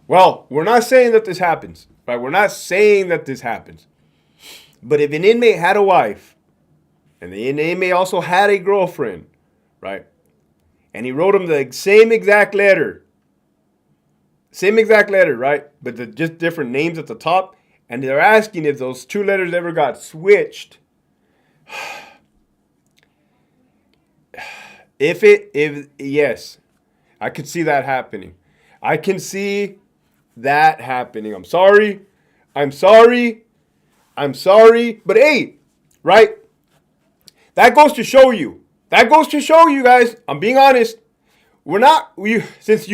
Well, we're not saying that this happens, right? We're not saying that this happens. But if an inmate had a wife, and the inmate also had a girlfriend, right? And he wrote them the same exact letter, right? But just different names at the top. And they're asking if those two letters ever got switched. If yes, I could see that happening. I can see that happening. I'm sorry. I'm sorry. I'm sorry. But hey, right? That goes to show you. That goes to show you guys. I'm being honest. Let's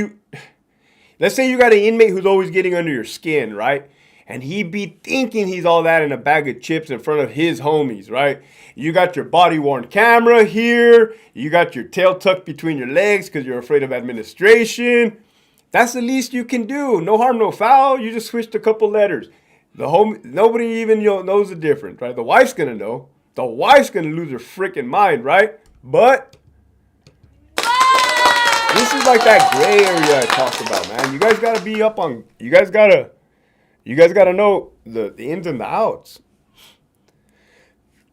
say you got an inmate who's always getting under your skin, right? And he be thinking he's all that in a bag of chips in front of his homies, right? You got your body-worn camera here. You got your tail tucked between your legs because you're afraid of administration. That's the least you can do. No harm, no foul. You just switched a couple letters. Nobody even knows the difference, right? The wife's going to know. The wife's going to lose her freaking mind, right? But this is like that gray area I talked about, man. You guys got to be up on, you guys got to know the ins and the outs.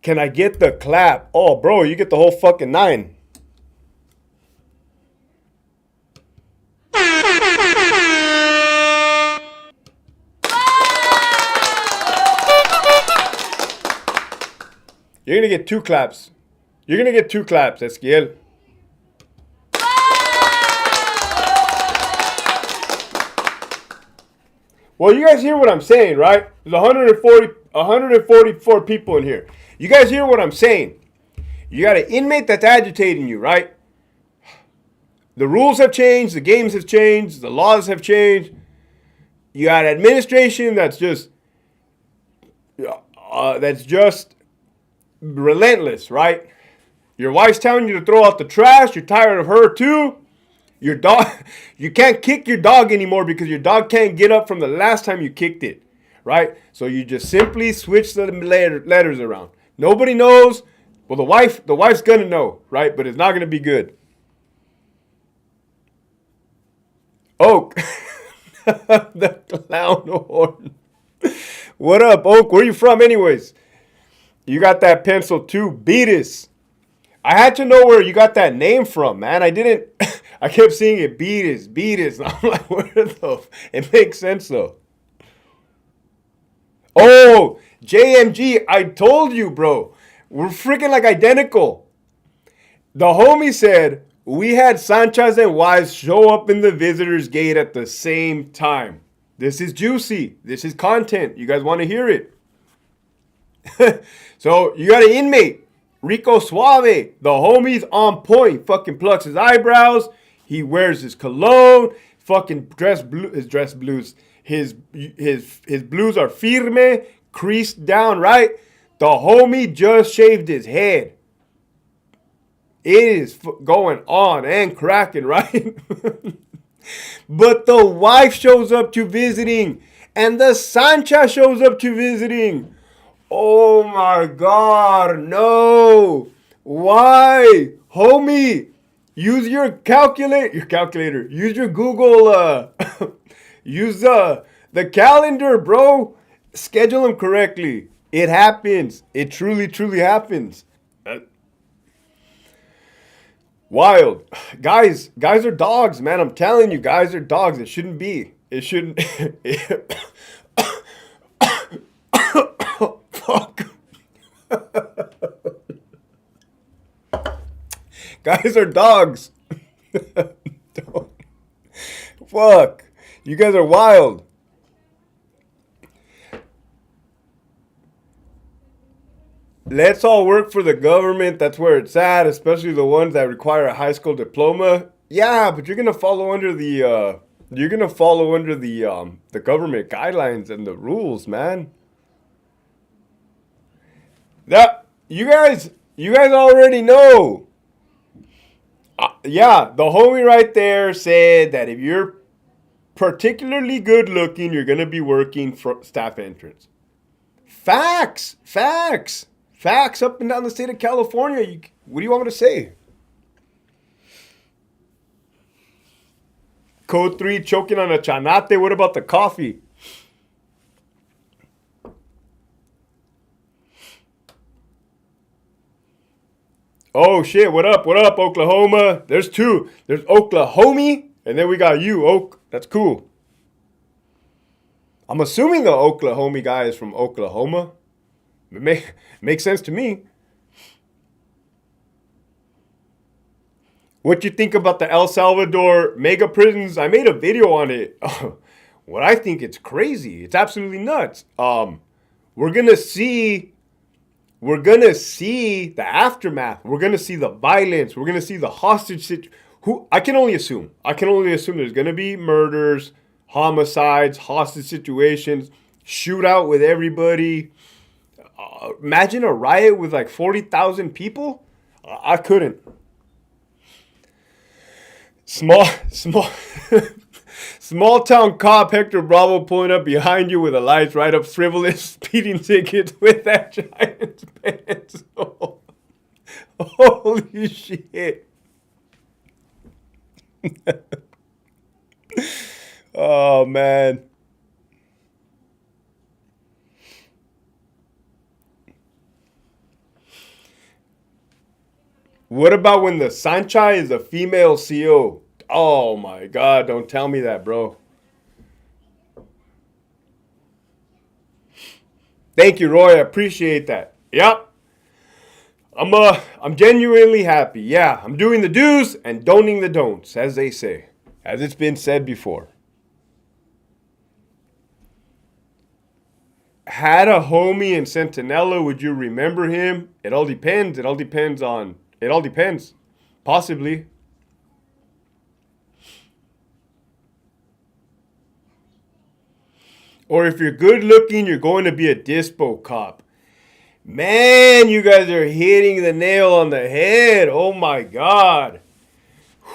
Can I get the clap? Oh, bro, you get the whole fucking 9. You're going to get 2 claps. You're going to get 2 claps, Esquiel. Well, you guys hear what I'm saying, right? There's 144 people in here. You guys hear what I'm saying? You got an inmate that's agitating you, right? The rules have changed. The games have changed. The laws have changed. You got administration that's just relentless, right? Your wife's telling you to throw out the trash. You're tired of her too. Your dog, you can't kick your dog anymore because your dog can't get up from the last time you kicked it, right? So you just simply switch the letters around. Nobody knows. Well, the wife's gonna know, right? But it's not gonna be good. Oak, the clown horn. What up, Oak? Where you from, anyways? You got that pencil too. Beatus. I had to know where you got that name from, man. I didn't. I kept seeing it. Beatus. I'm like, where the? It makes sense though. Oh, JMG. I told you, bro. We're freaking like identical. The homie said we had Sanchez and wives show up in the visitors gate at the same time. This is juicy. This is content. You guys want to hear it? So you got an inmate, Rico Suave. The homie's on point. Fucking plucks his eyebrows. He wears his cologne. Fucking his dress blues. His blues are firme, creased down, right? The homie just shaved his head. It is going on and cracking, right? But the wife shows up to visiting, and the Sancha shows up to visiting. Oh my God, no. Why? Homie, use your calculator. Use your Google, use the calendar, bro. Schedule them correctly. It happens. It truly, truly happens. Wild. Guys are dogs, man. I'm telling you, guys are dogs. It shouldn't be. It shouldn't. Fuck. Guys are dogs. Fuck. You guys are wild. Let's all work for the government. That's where it's at, especially the ones that require a high school diploma. Yeah, but you're gonna follow under the the government guidelines and the rules, man. That you guys already know. Yeah, the homie right there said that if you're particularly good looking, you're gonna be working for staff entrance. Facts up and down the state of California. What do you want me to say? Code 3, choking on a chanate. What about the coffee? Oh shit, what up, Oklahoma? There's 2. There's Oklahoma, and then we got you, Oak. That's cool. I'm assuming the Oklahoma guy is from Oklahoma. It makes sense to me. What you think about the El Salvador mega prisons? I made a video on it what I think it's crazy. It's absolutely nuts. We're gonna see the aftermath. We're gonna see the violence. We're gonna see the hostage situation. Who I can only assume. There's gonna be murders, homicides, hostage situations, shootout with everybody. Imagine a riot with like 40,000 people. I couldn't. Small, small town cop Hector Bravo pulling up behind you with the lights right up, frivolous speeding tickets with that giant pencil. Holy shit. Oh, man. What about when the Sancha is a female CO? Oh my God, don't tell me that, bro. Thank you, Roy. I appreciate that. Yep. I'm genuinely happy. Yeah, I'm doing the do's and don'ting the don'ts, as they say. As it's been said before. Had a homie in Centinela, would you remember him? It all depends. It all depends. Possibly. Or if you're good looking, you're going to be a dispo cop. Man, you guys are hitting the nail on the head. Oh my God.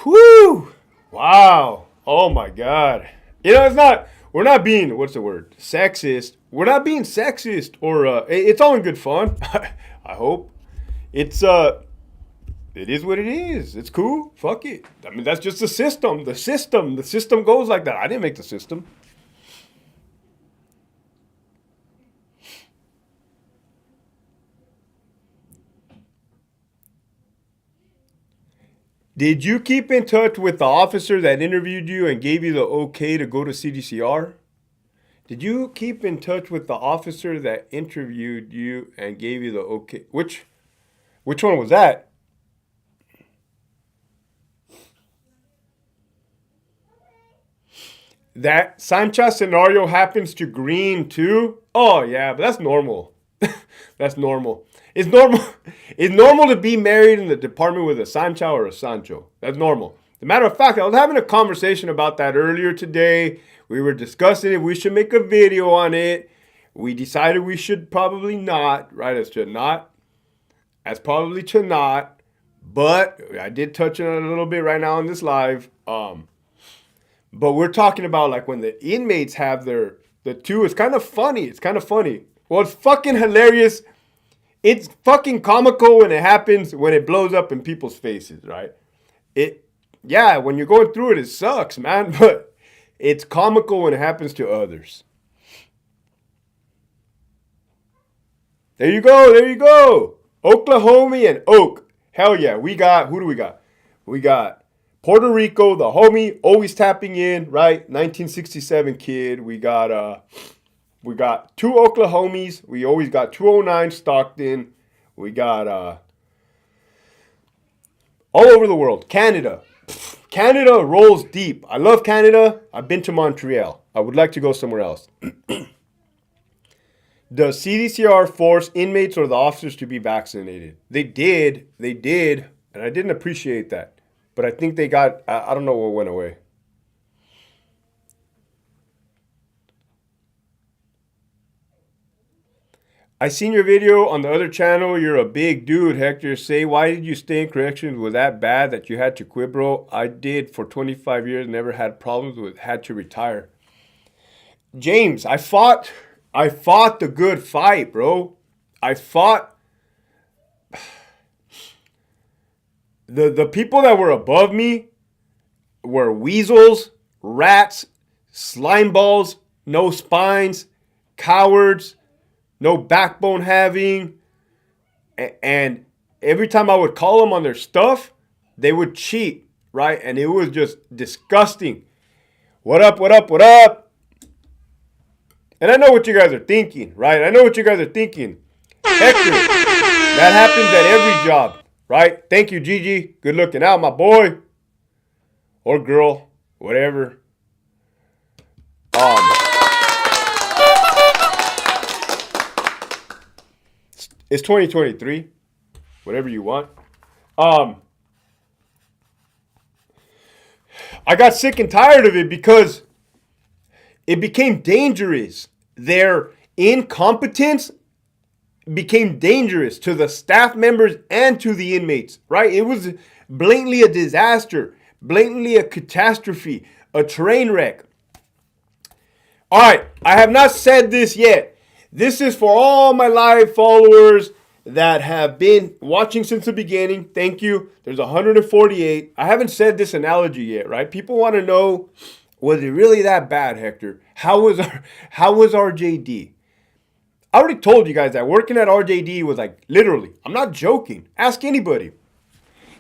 Whew. Wow. Oh my God. We're not being, what's the word? Sexist. We're not being sexist or, it's all in good fun. I hope. It is what it is. It's cool. Fuck it. I mean, that's just the system. The system goes like that. I didn't make the system. Did you keep in touch with the officer that interviewed you and gave you the okay to go to CDCR? Did you keep in touch with the officer that interviewed you and gave you the okay? Which one was that? That Sancha scenario happens to Green too? Oh yeah, but that's normal. That's normal. It's normal. It's normal to be married in the department with a Sancha or a Sancho. That's normal. As a matter of fact, I was having a conversation about that earlier today. We were discussing if we should make a video on it. We decided we should probably not, right? As probably to not. But I did touch on it a little bit right now on this live. But we're talking about like when the inmates have the two. It's kind of funny. Well, it's fucking hilarious. It's fucking comical when it happens, when it blows up in people's faces, right? When you're going through it, it sucks, man. But it's comical when it happens to others. There you go. Oklahoma and Oak. Hell yeah. Who do we got? We got Puerto Rico, the homie, always tapping in, right? 1967 kid. We got two Oklahomies. We always got 209 Stockton. We got all over the world. Canada. Canada rolls deep. I love Canada. I've been to Montreal. I would like to go somewhere else. Does CDCR force inmates or the officers to be vaccinated? They did, and I didn't appreciate that. But I think they got, I don't know what went away. I seen your video on the other channel. You're a big dude, Hector. Say, why did you stay in corrections? Was that bad that you had to quit, bro? I did for 25 years. Never had problems with, had to retire. James, I fought the good fight, bro. I fought the people that were above me were weasels, rats, slime balls, no spines, cowards, no backbone having. And every time I would call them on their stuff, they would cheat, right? And it was just disgusting. What up? And I know what you guys are thinking, right? Hector, that happens at every job, right? Thank you, Gigi. Good looking out, my boy. Or girl, whatever. Oh, It's 2023. Whatever you want. I got sick and tired of it because it became dangerous. Their incompetence became dangerous to the staff members and to the inmates, right? It was blatantly a disaster, blatantly a catastrophe, a train wreck. All right, I have not said this yet. This is for all my live followers that have been watching since the beginning. Thank you. There's 148. I haven't said this analogy yet, right? People want to know, was it really that bad, Hector? How was RJD? I already told you guys that working at RJD was like, literally, I'm not joking. Ask anybody.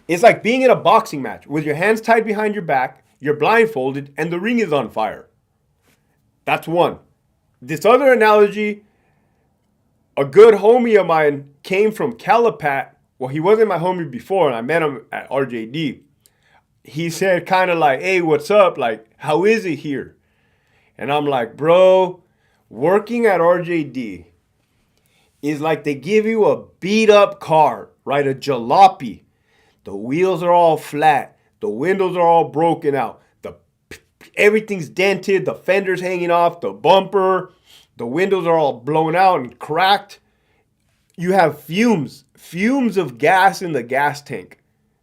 It's like being in a boxing match with your hands tied behind your back, you're blindfolded, and the ring is on fire. That's one. This other analogy, a good homie of mine came from Calipat. Well, he wasn't my homie before, and I met him at RJD. He said kind of like, hey, what's up? Like, how is it here? And I'm like, bro, working at RJD is like they give you a beat up car, right? A jalopy. The wheels are all flat. The windows are all broken out. Everything's dented. The fender's hanging off. The bumper. The windows are all blown out and cracked. You have fumes of gas in the gas tank.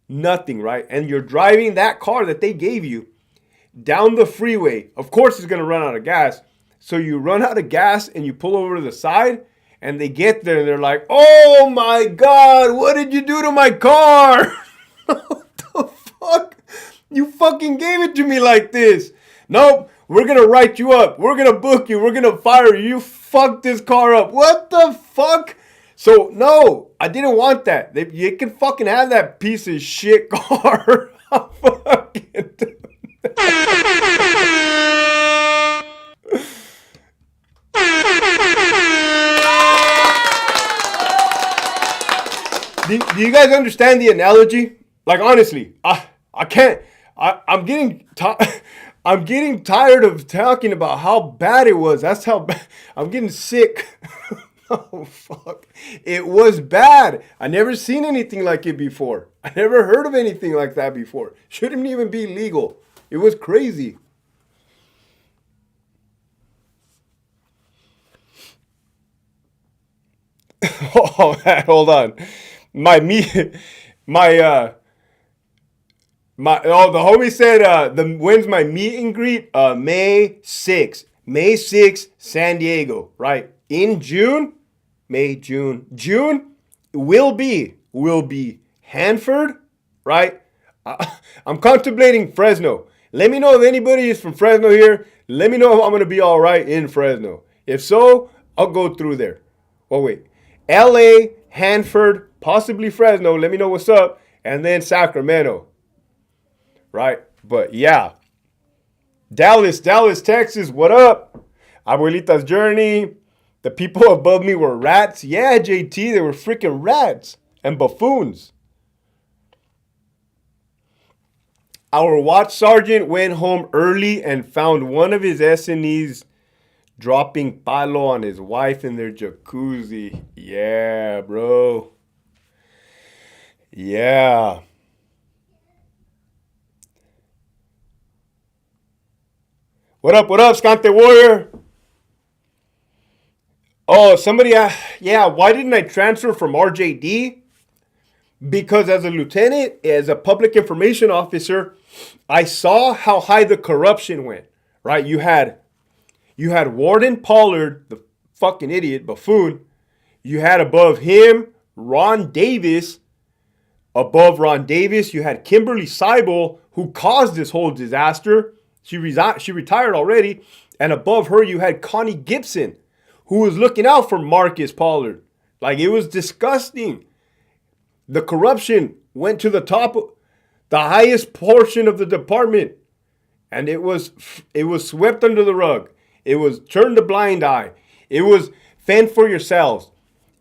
Nothing, right? And you're driving that car that they gave you down the freeway. Of course, it's going to run out of gas. So you run out of gas and you pull over to the side and they get there and they're like, oh my God, what did you do to my car? What the fuck? You fucking gave it to me like this. Nope, we're going to write you up. We're going to book you. We're going to fire you. You fucked this car up. What the fuck? So, no, I didn't want that. You can fucking have that piece of shit car. Do you guys understand the analogy? Like, honestly, I can't. I'm getting tired of talking about how bad it was. That's how bad. I'm getting sick. Oh, fuck. It was bad. I never seen anything like it before. I never heard of anything like that before. Shouldn't even be legal. It was crazy. Oh, hold on. The homie said, when's my meet and greet? May 6th. May 6th, San Diego, right? In June, June will be Hanford, right? I'm contemplating Fresno. Let me know if anybody is from Fresno here. Let me know if I'm going to be all right in Fresno. If so, I'll go through there. Oh, wait. LA, Hanford, possibly Fresno. Let me know what's up. And then Sacramento. Right? But yeah. Dallas, Texas, what up? Abuelita's Journey. The people above me were rats. Yeah, JT, they were freaking rats and buffoons. Our watch sergeant went home early and found one of his SNEs dropping palo on his wife in their jacuzzi. Yeah, bro. Yeah. What up, Scante Warrior? Oh, somebody, yeah, why didn't I transfer from RJD? Because as a lieutenant, as a public information officer, I saw how high the corruption went, right? You had Warden Pollard, the fucking idiot, buffoon. You had above him, Ron Davis. Above Ron Davis, you had Kimberly Seibel, who caused this whole disaster. She retired already. And above her, you had Connie Gibson, who was looking out for Marcus Pollard. Like, it was disgusting. The corruption went to the top, the highest portion of the department. And it was swept under the rug. It was turned a blind eye. It was fend for yourselves.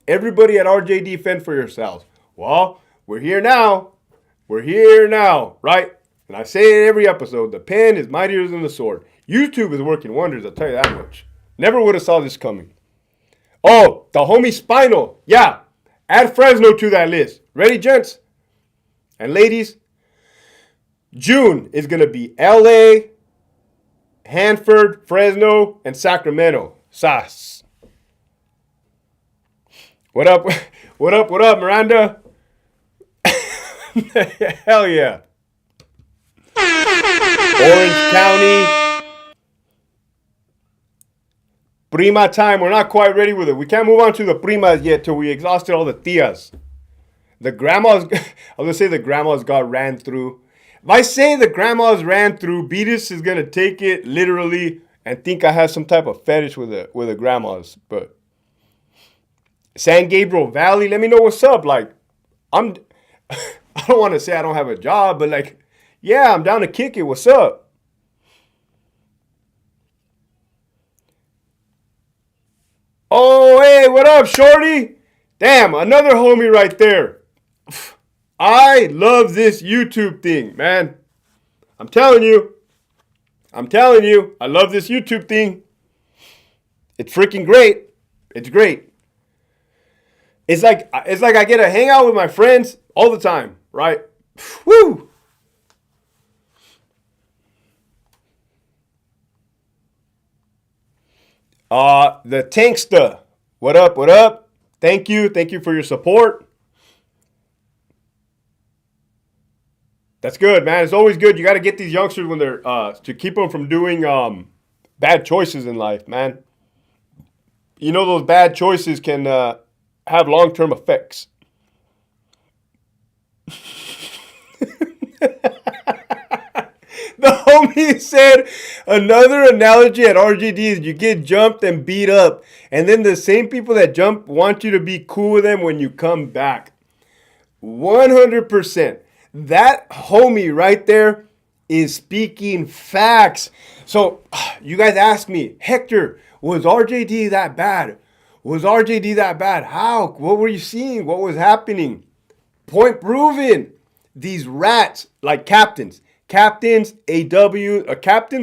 Everybody at RJD fend for yourselves. Well, we're here now. We're here now, right? And I say it every episode. The pen is mightier than the sword. YouTube is working wonders, I'll tell you that much. Never would have saw this coming. Oh, the homie Spinal. Yeah. Add Fresno to that list. Ready, gents and ladies? June is going to be LA, Hanford, Fresno, and Sacramento. Sas. What up? What up? What up, Miranda? Hell yeah. Orange County. Prima time. We're not quite ready with it. We can't move on to the primas yet till we exhausted all the tias. The grandmas, I was going to say the grandmas got ran through. If I say the grandmas ran through, Beatus is going to take it literally and think I have some type of fetish with the grandmas. But San Gabriel Valley, let me know what's up. Like, I don't want to say I don't have a job, but like, yeah, I'm down to kick it. What's up? Oh, hey, what up, shorty? Damn, another homie right there. I love this YouTube thing, man. I'm telling you, I love this YouTube thing. It's freaking great. It's great. It's like I get to hang out with my friends all the time, right? Woo! The Tanksta. What up? What up? Thank you. Thank you for your support. That's good, man. It's always good. You got to get these youngsters when they're to keep them from doing bad choices in life, man. You know those bad choices can have long-term effects. The homie said another analogy at RGD is you get jumped and beat up, and then the same people that jump want you to be cool with them when you come back. 100%. That homie right there is speaking facts. So you guys ask me, Hector, was RJD that bad? Was RJD that bad? How? What were you seeing? What was happening? Point proven. These rats, like captains, captains,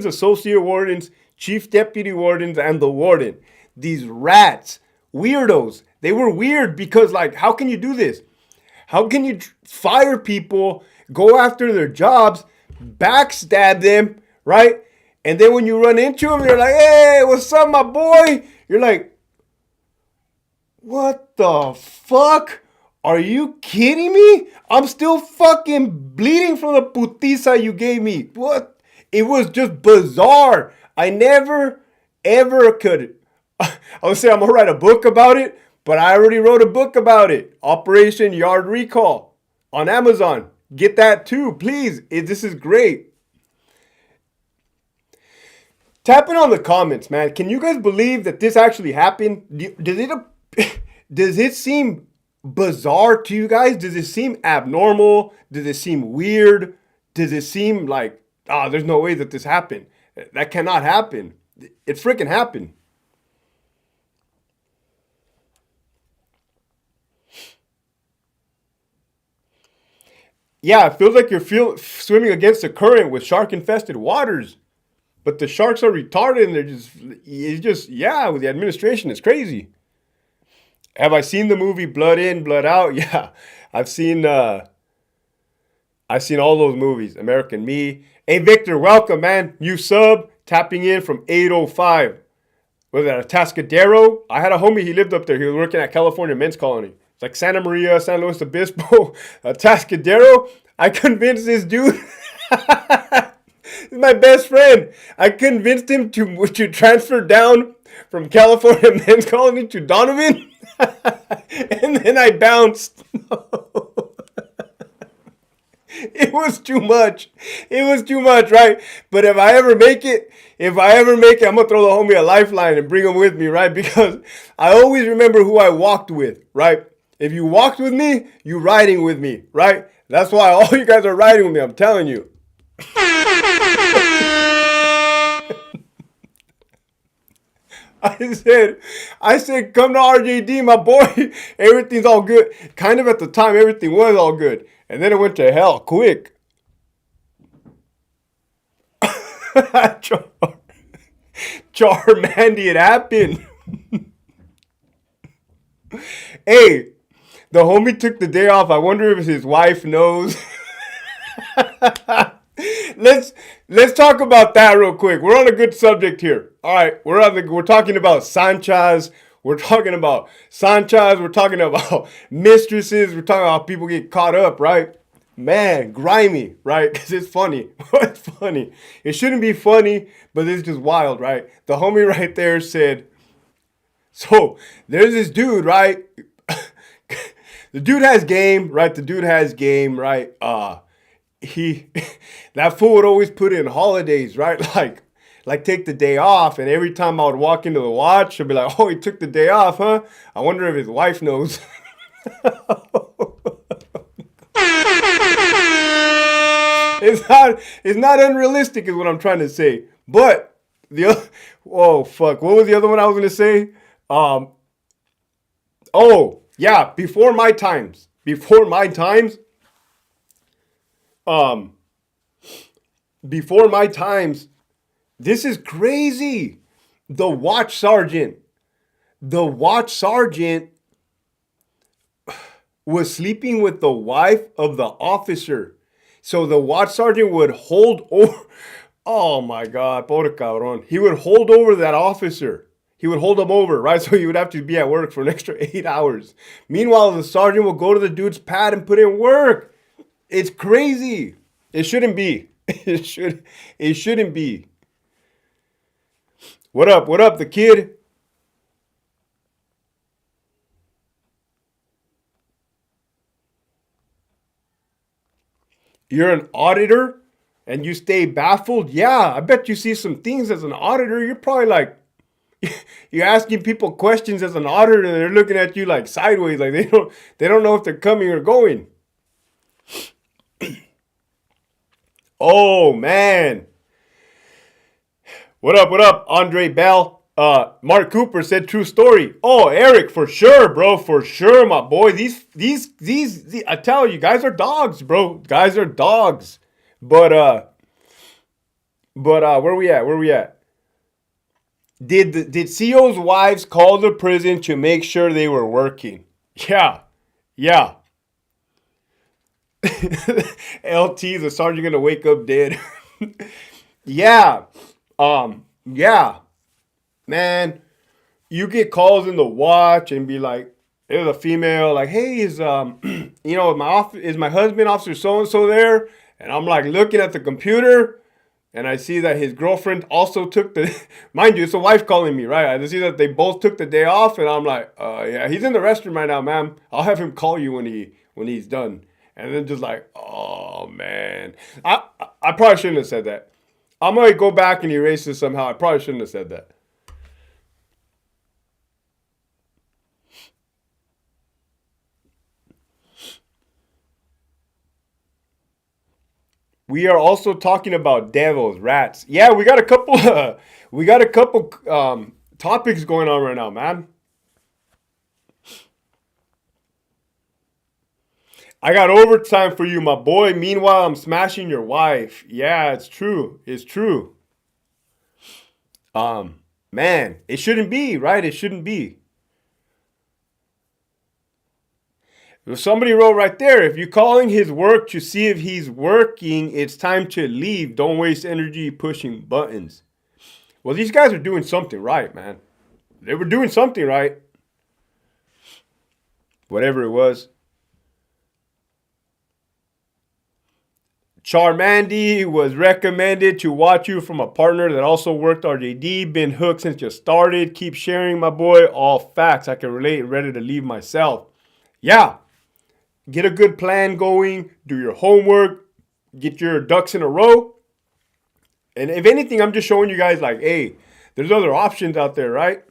associate wardens, chief deputy wardens, and the warden. These rats, weirdos. They were weird because, like, how can you do this? How can you fire people, go after their jobs, backstab them, right? And then when you run into them, you're like, hey, what's up, my boy? You're like, what the fuck? Are you kidding me? I'm still fucking bleeding from the putiza you gave me. What? It was just bizarre. I never, ever could. I would say I'm going to write a book about it, but I already wrote a book about it. Operation Yard Recall on Amazon. Get that too, please. This is great. Tap in on the comments, man. Can you guys believe that this actually happened? Does it seem bizarre to you guys? Does it seem abnormal? Does it seem weird? Does it seem like, there's no way that this happened? That cannot happen. It freaking happened. Yeah, it feels like you're swimming against the current with shark-infested waters. But the sharks are retarded and with the administration, it's crazy. Have I seen the movie Blood In, Blood Out? Yeah, I've seen all those movies. American Me. Hey, Victor, welcome, man. New sub, tapping in from 805. Was that Atascadero? I had a homie, he lived up there. He was working at California Men's Colony. It's like Santa Maria, San Luis Obispo, Atascadero. I convinced this dude. He's my best friend. I convinced him to transfer down from California Men's Colony to Donovan. And then I bounced. It was too much. It was too much, right? But if I ever make it, I'm going to throw the homie a lifeline and bring him with me, right? Because I always remember who I walked with, right? If you walked with me, you riding with me, right? That's why all you guys are riding with me, I'm telling you. I said, come to RJD, my boy. Everything's all good. Kind of at the time, everything was all good. And then it went to hell quick. Mandy, it happened. Hey, The homie took the day off. I wonder if his wife knows. let's let's talk about that real quick. We're on a good subject here. All right, we're talking about Sanchez. We're talking about Sanchez. We're talking about mistresses. We're talking about people get caught up, right? Man, grimy, right? Because it's funny. It's funny. It shouldn't be funny, but it's just wild, right? The homie right there said, so there's this dude, right? The dude has game, right? The dude has game, right? He that fool would always put in holidays, right? Like take the day off, and every time I would walk into the watch, she'll be like, "Oh, he took the day off, huh? I wonder if his wife knows." It's not unrealistic, is what I'm trying to say. But the other, oh fuck, what was the other one I was gonna say? Um, oh yeah, um, before my times, this is crazy. The watch sergeant, the watch sergeant was sleeping with the wife of the officer. So the watch sergeant would hold over. Oh my God, pobre cabrón. He would hold over that officer. He would hold him over, right? So he would have to be at work for an extra 8 hours. Meanwhile, the sergeant will go to the dude's pad and put in work. It's crazy. It shouldn't be. It shouldn't be. What up? What up, the kid? You're an auditor and you stay baffled? Yeah, I bet you see some things as an auditor. You're probably like, you're asking people questions as an auditor and they're looking at you like sideways, like they don't know if they're coming or going. Oh man. What up, Andre Bell? Mark Cooper said true story. Oh, Eric, for sure, bro, for sure, my boy. I tell you, guys are dogs, bro. Guys are dogs. But where we at? Where we at? Did CO's wives call the prison to make sure they were working? Yeah, yeah. LT, the sergeant gonna wake up dead. Yeah, yeah, man. You get calls in the watch and be like, there's a female like, hey, is is my husband, officer so and so there? And I'm like looking at the computer, and I see that his girlfriend also took the, mind you, it's a wife calling me, right? I see that they both took the day off, and I'm like, yeah, he's in the restroom right now, ma'am. I'll have him call you when he's done. And then just like, oh man, I probably shouldn't have said that. I'm gonna go back and erase this somehow. I probably shouldn't have said that. We are also talking about devils, rats. Yeah, we got a couple. We got a couple topics going on right now, man. I got overtime for you, my boy. Meanwhile, I'm smashing your wife. Yeah, it's true. It's true. Man, it shouldn't be, right? It shouldn't be. Somebody wrote right there, if you're calling his work to see if he's working, it's time to leave. Don't waste energy pushing buttons. Well, these guys are doing something right, man. They were doing something right. Whatever it was. Charmandy was recommended to watch you from a partner that also worked RJD. Been hooked since you started. Keep sharing, my boy. All facts. I can relate and ready to leave myself. Yeah. Get a good plan going. Do your homework. Get your ducks in a row. And if anything, I'm just showing you guys like, hey, there's other options out there, right?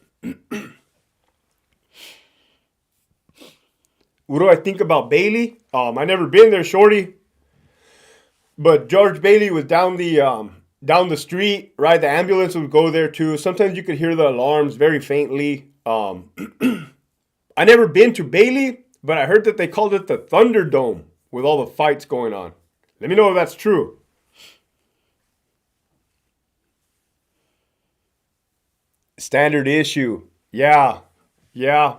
What do I think about Bailey? I never been there, shorty. But George Bailey was down the street, right? The ambulance would go there too. Sometimes you could hear the alarms very faintly. I never been to Bailey, but I heard that they called it the Thunderdome with all the fights going on. Let me know if that's true. Standard issue. Yeah. Yeah.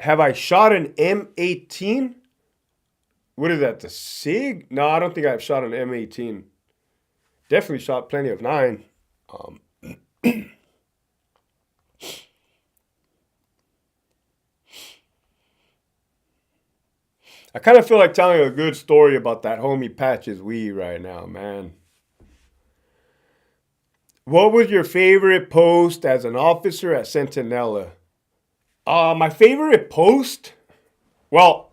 Have I shot an M18? What is that? The SIG? No, I don't think I've shot an M18. Definitely shot plenty of 9. Um, I kind of feel like telling a good story about that homie Patches Wee right now, man. What was your favorite post as an officer at Centinela? My favorite post? Well,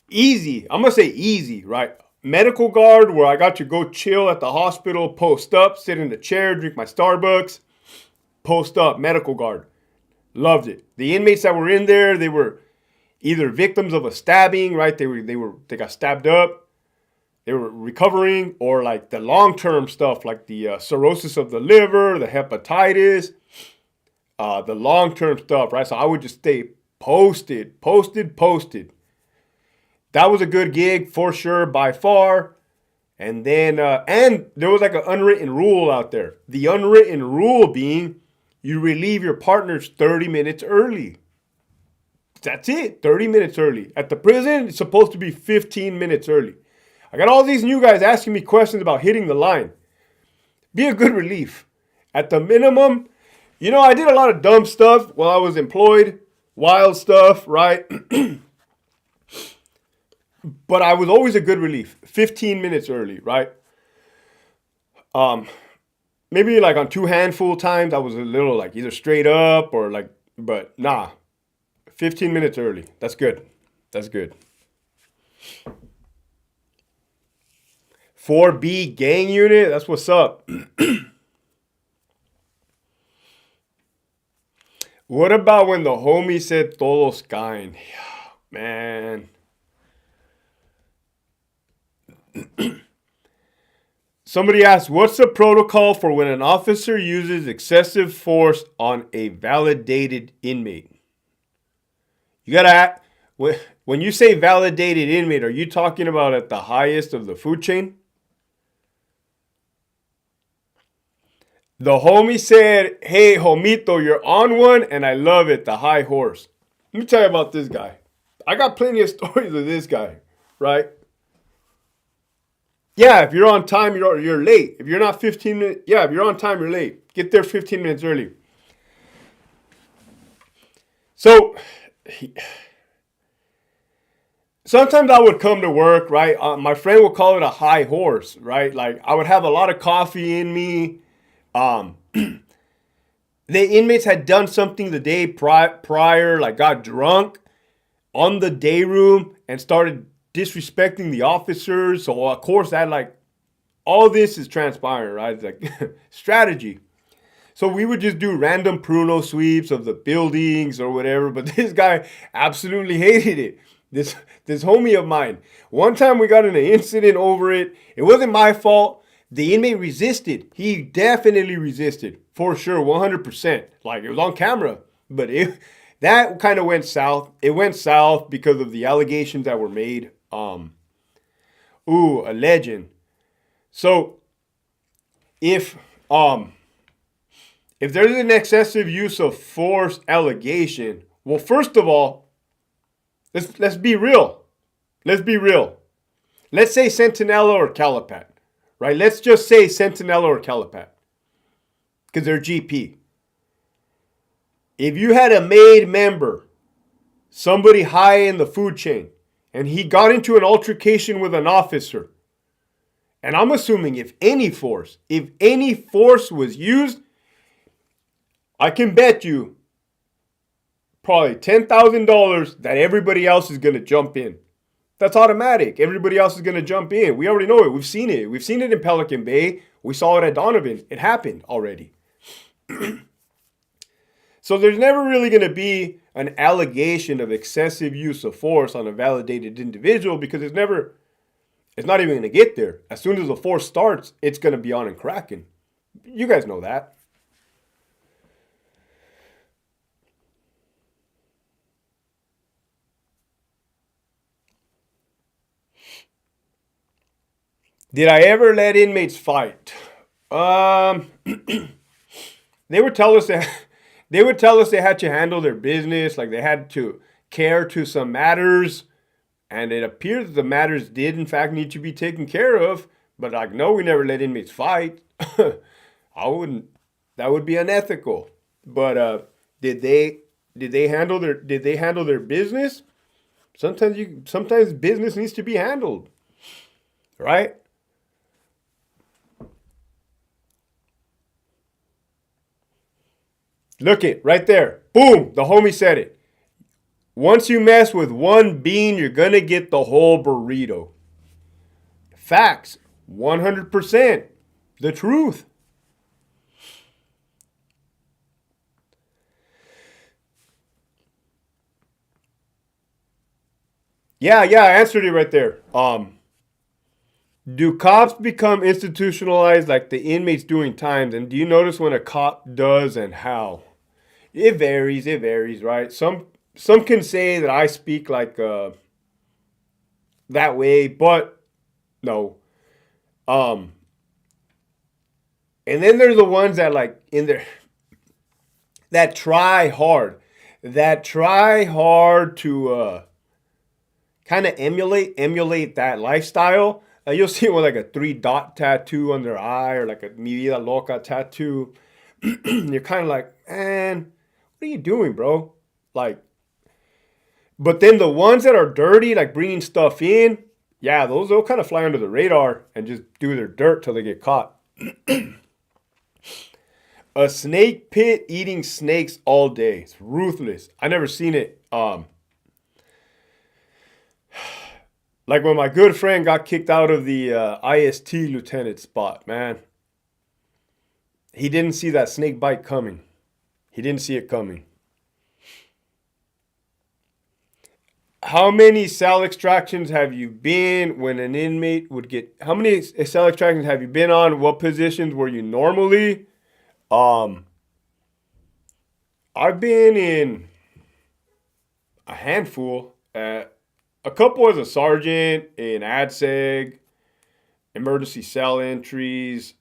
easy. I'm going to say easy, right? Medical guard, where I got to go chill at the hospital, post up, sit in the chair, drink my Starbucks, post up, medical guard. Loved it. The inmates that were in there, they were either victims of a stabbing, right? They got stabbed up. They were recovering, or like the long-term stuff, like the cirrhosis of the liver, the hepatitis, the long-term stuff, right? So I would just stay posted. That was a good gig for sure, by far. And then, and there was like an unwritten rule out there. The unwritten rule being you relieve your partners 30 minutes early. That's it, 30 minutes early. At the prison, it's supposed to be 15 minutes early. I got all these new guys asking me questions about hitting the line. Be a good relief. At the minimum, I did a lot of dumb stuff while I was employed, wild stuff, right? But I was always a good relief. 15 minutes early, right? Maybe like on 2 handful times, I was a little like either straight up or like, but nah. 15 minutes early. That's good. That's good. 4B gang unit. That's what's up. What about when the homie said todos caen? Man. Somebody asked, what's the protocol for when an officer uses excessive force on a validated inmate? You gotta, when you say validated inmate, are you talking about at the highest of the food chain? The homie said, hey, homito, you're on one, and I love it, the high horse. Let me tell you about this guy. I got plenty of stories of this guy, right? Yeah, if you're on time, you're late. If you're not 15 minutes, yeah, if you're on time, you're late. Get there 15 minutes early. So, sometimes I would come to work, right? My friend would call it a high horse, right? Like I would have a lot of coffee in me. The inmates had done something the day prior, like got drunk on the day room and started disrespecting the officers. So of course that like all this is transpiring, right? It's like strategy. So we would just do random pruno sweeps of the buildings or whatever, but this guy absolutely hated it. This homie of mine. One time we got in an incident over it. It wasn't my fault. The inmate resisted. He definitely resisted. For sure, 100%. Like it was on camera. But that kind of went south. It went south because of the allegations that were made. A legend. So if there's an excessive use of force allegation, well, first of all, let's be real. Let's be real. Let's say Centinela or Calipat, right? Let's just say Centinela or Calipat because they're GP. If you had a made member, somebody high in the food chain, and he got into an altercation with an officer, and I'm assuming if any force was used, I can bet you probably $10,000 that everybody else is going to jump in. That's automatic. Everybody else is going to jump in. We already know it. We've seen it. We've seen it in Pelican Bay. We saw it at Donovan. It happened already. So there's never really going to be an allegation of excessive use of force on a validated individual because it's not even going to get there. As soon as the force starts, it's going to be on and cracking. You guys know that. Did I ever let inmates fight? They would tell us that they had to handle their business, like they had to care to some matters, and it appears that the matters did in fact need to be taken care of. But like, no, we never let inmates fight. I wouldn't. That would be unethical. But did they handle their business? Sometimes business needs to be handled, right? Look it right there. Boom, the homie said it. Once you mess with one bean, you're gonna get the whole burrito. Facts, 100%. The truth. Yeah, I answered it right there. Do cops become institutionalized like the inmates doing times? And do you notice when a cop does and how? It varies, right? Some can say that I speak like that way, but no. Um, and then there's the ones that like in there that try hard to kind of emulate that lifestyle. You'll see one like a 3 dot tattoo on their eye or like a Mi Vida Loca tattoo. You're kind of like, man, what are you doing, bro? Like, but then the ones that are dirty, like bringing stuff in, yeah, they'll kind of fly under the radar and just do their dirt till they get caught. A snake pit eating snakes all day. It's ruthless. I never seen it. Like when my good friend got kicked out of the IST lieutenant spot, man. He didn't see that snake bite coming. He didn't see it coming. How many cell extractions have you been when an inmate would get? How many cell extractions have you been on? What positions were you normally? Um, I've been in a handful. A couple as a sergeant in ADSEG, emergency cell entries.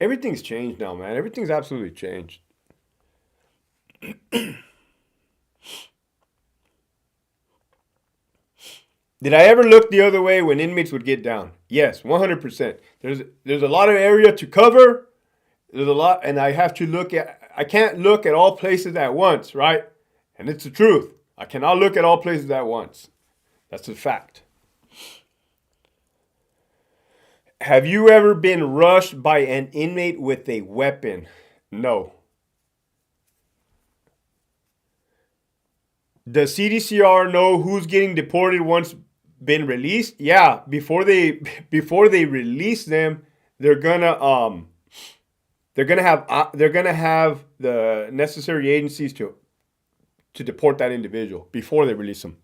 Everything's changed now, man. Everything's absolutely changed. Did I ever look the other way when inmates would get down? Yes, 100%. There's a lot of area to cover. There's a lot, and I can't look at all places at once, right? And it's the truth. I cannot look at all places at once. That's a fact. Have you ever been rushed by an inmate with a weapon? No. Does CDCR know who's getting deported once been released? Yeah, before they release them, they're gonna have the necessary agencies to deport that individual before they release them.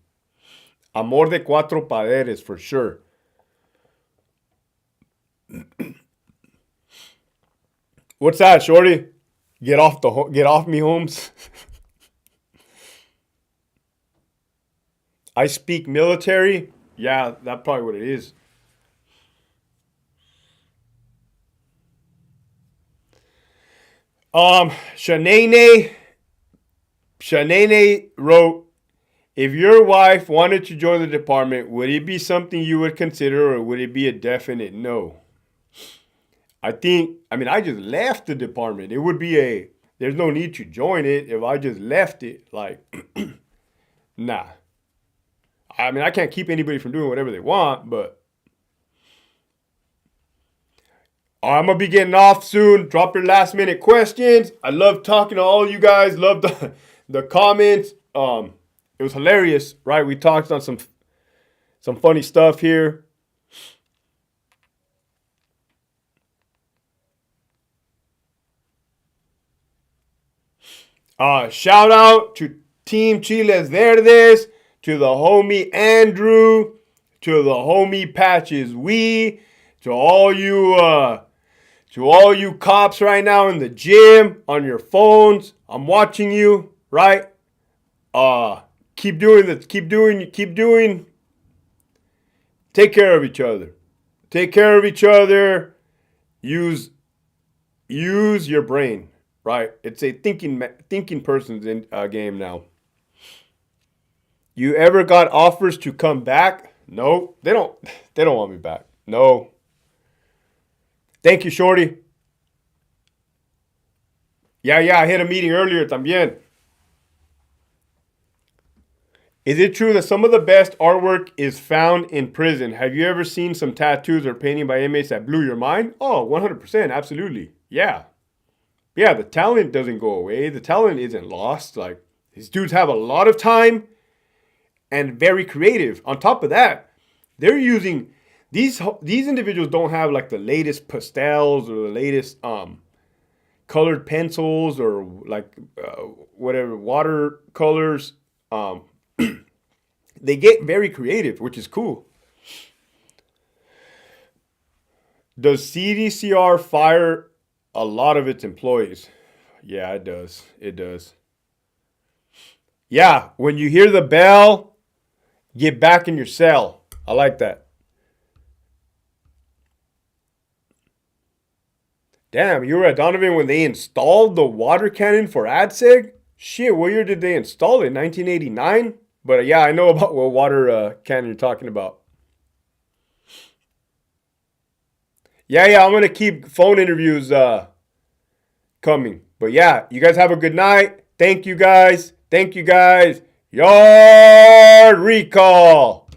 Amor de cuatro paredes for sure. What's that, Shorty? Get off me, Holmes. I speak military. Yeah, that's probably what it is. Shanae wrote, if your wife wanted to join the department, would it be something you would consider or would it be a definite no? I just left the department. It would be there's no need to join it if I just left it. Like, nah. I can't keep anybody from doing whatever they want, but I'm going to be getting off soon. Drop your last minute questions. I love talking to all you guys. Love the comments. It was hilarious, right? We talked on some funny stuff here. Shout out to Team Chiles Verdes, to the homie Andrew, to the homie Patches to all you cops right now in the gym, on your phones. I'm watching you, right? Keep doing this. Keep doing. Take care of each other. Take care of each other. Use your brain, right? right? It's a thinking person's game now. You ever got offers to come back? No, they don't. They don't want me back. No. Thank you, Shorty. Yeah, I hit a meeting earlier también. Is it true that some of the best artwork is found in prison? Have you ever seen some tattoos or painting by inmates that blew your mind? Oh, 100%, absolutely. Yeah. Yeah, the talent doesn't go away. The talent isn't lost. Like, these dudes have a lot of time and very creative. On top of that, they're using these individuals don't have like the latest pastels or the latest colored pencils or like whatever watercolors. They get very creative, which is cool. Does CDCR fire a lot of its employees? Yeah, it does. It does. Yeah, when you hear the bell, get back in your cell. I like that. Damn, you were at Donovan when they installed the water cannon for AdSeg? Shit, what year did they install it? 1989? But yeah, I know about what water cannon you're talking about. Yeah, I'm going to keep phone interviews coming. But yeah, you guys have a good night. Thank you guys. Yard recall.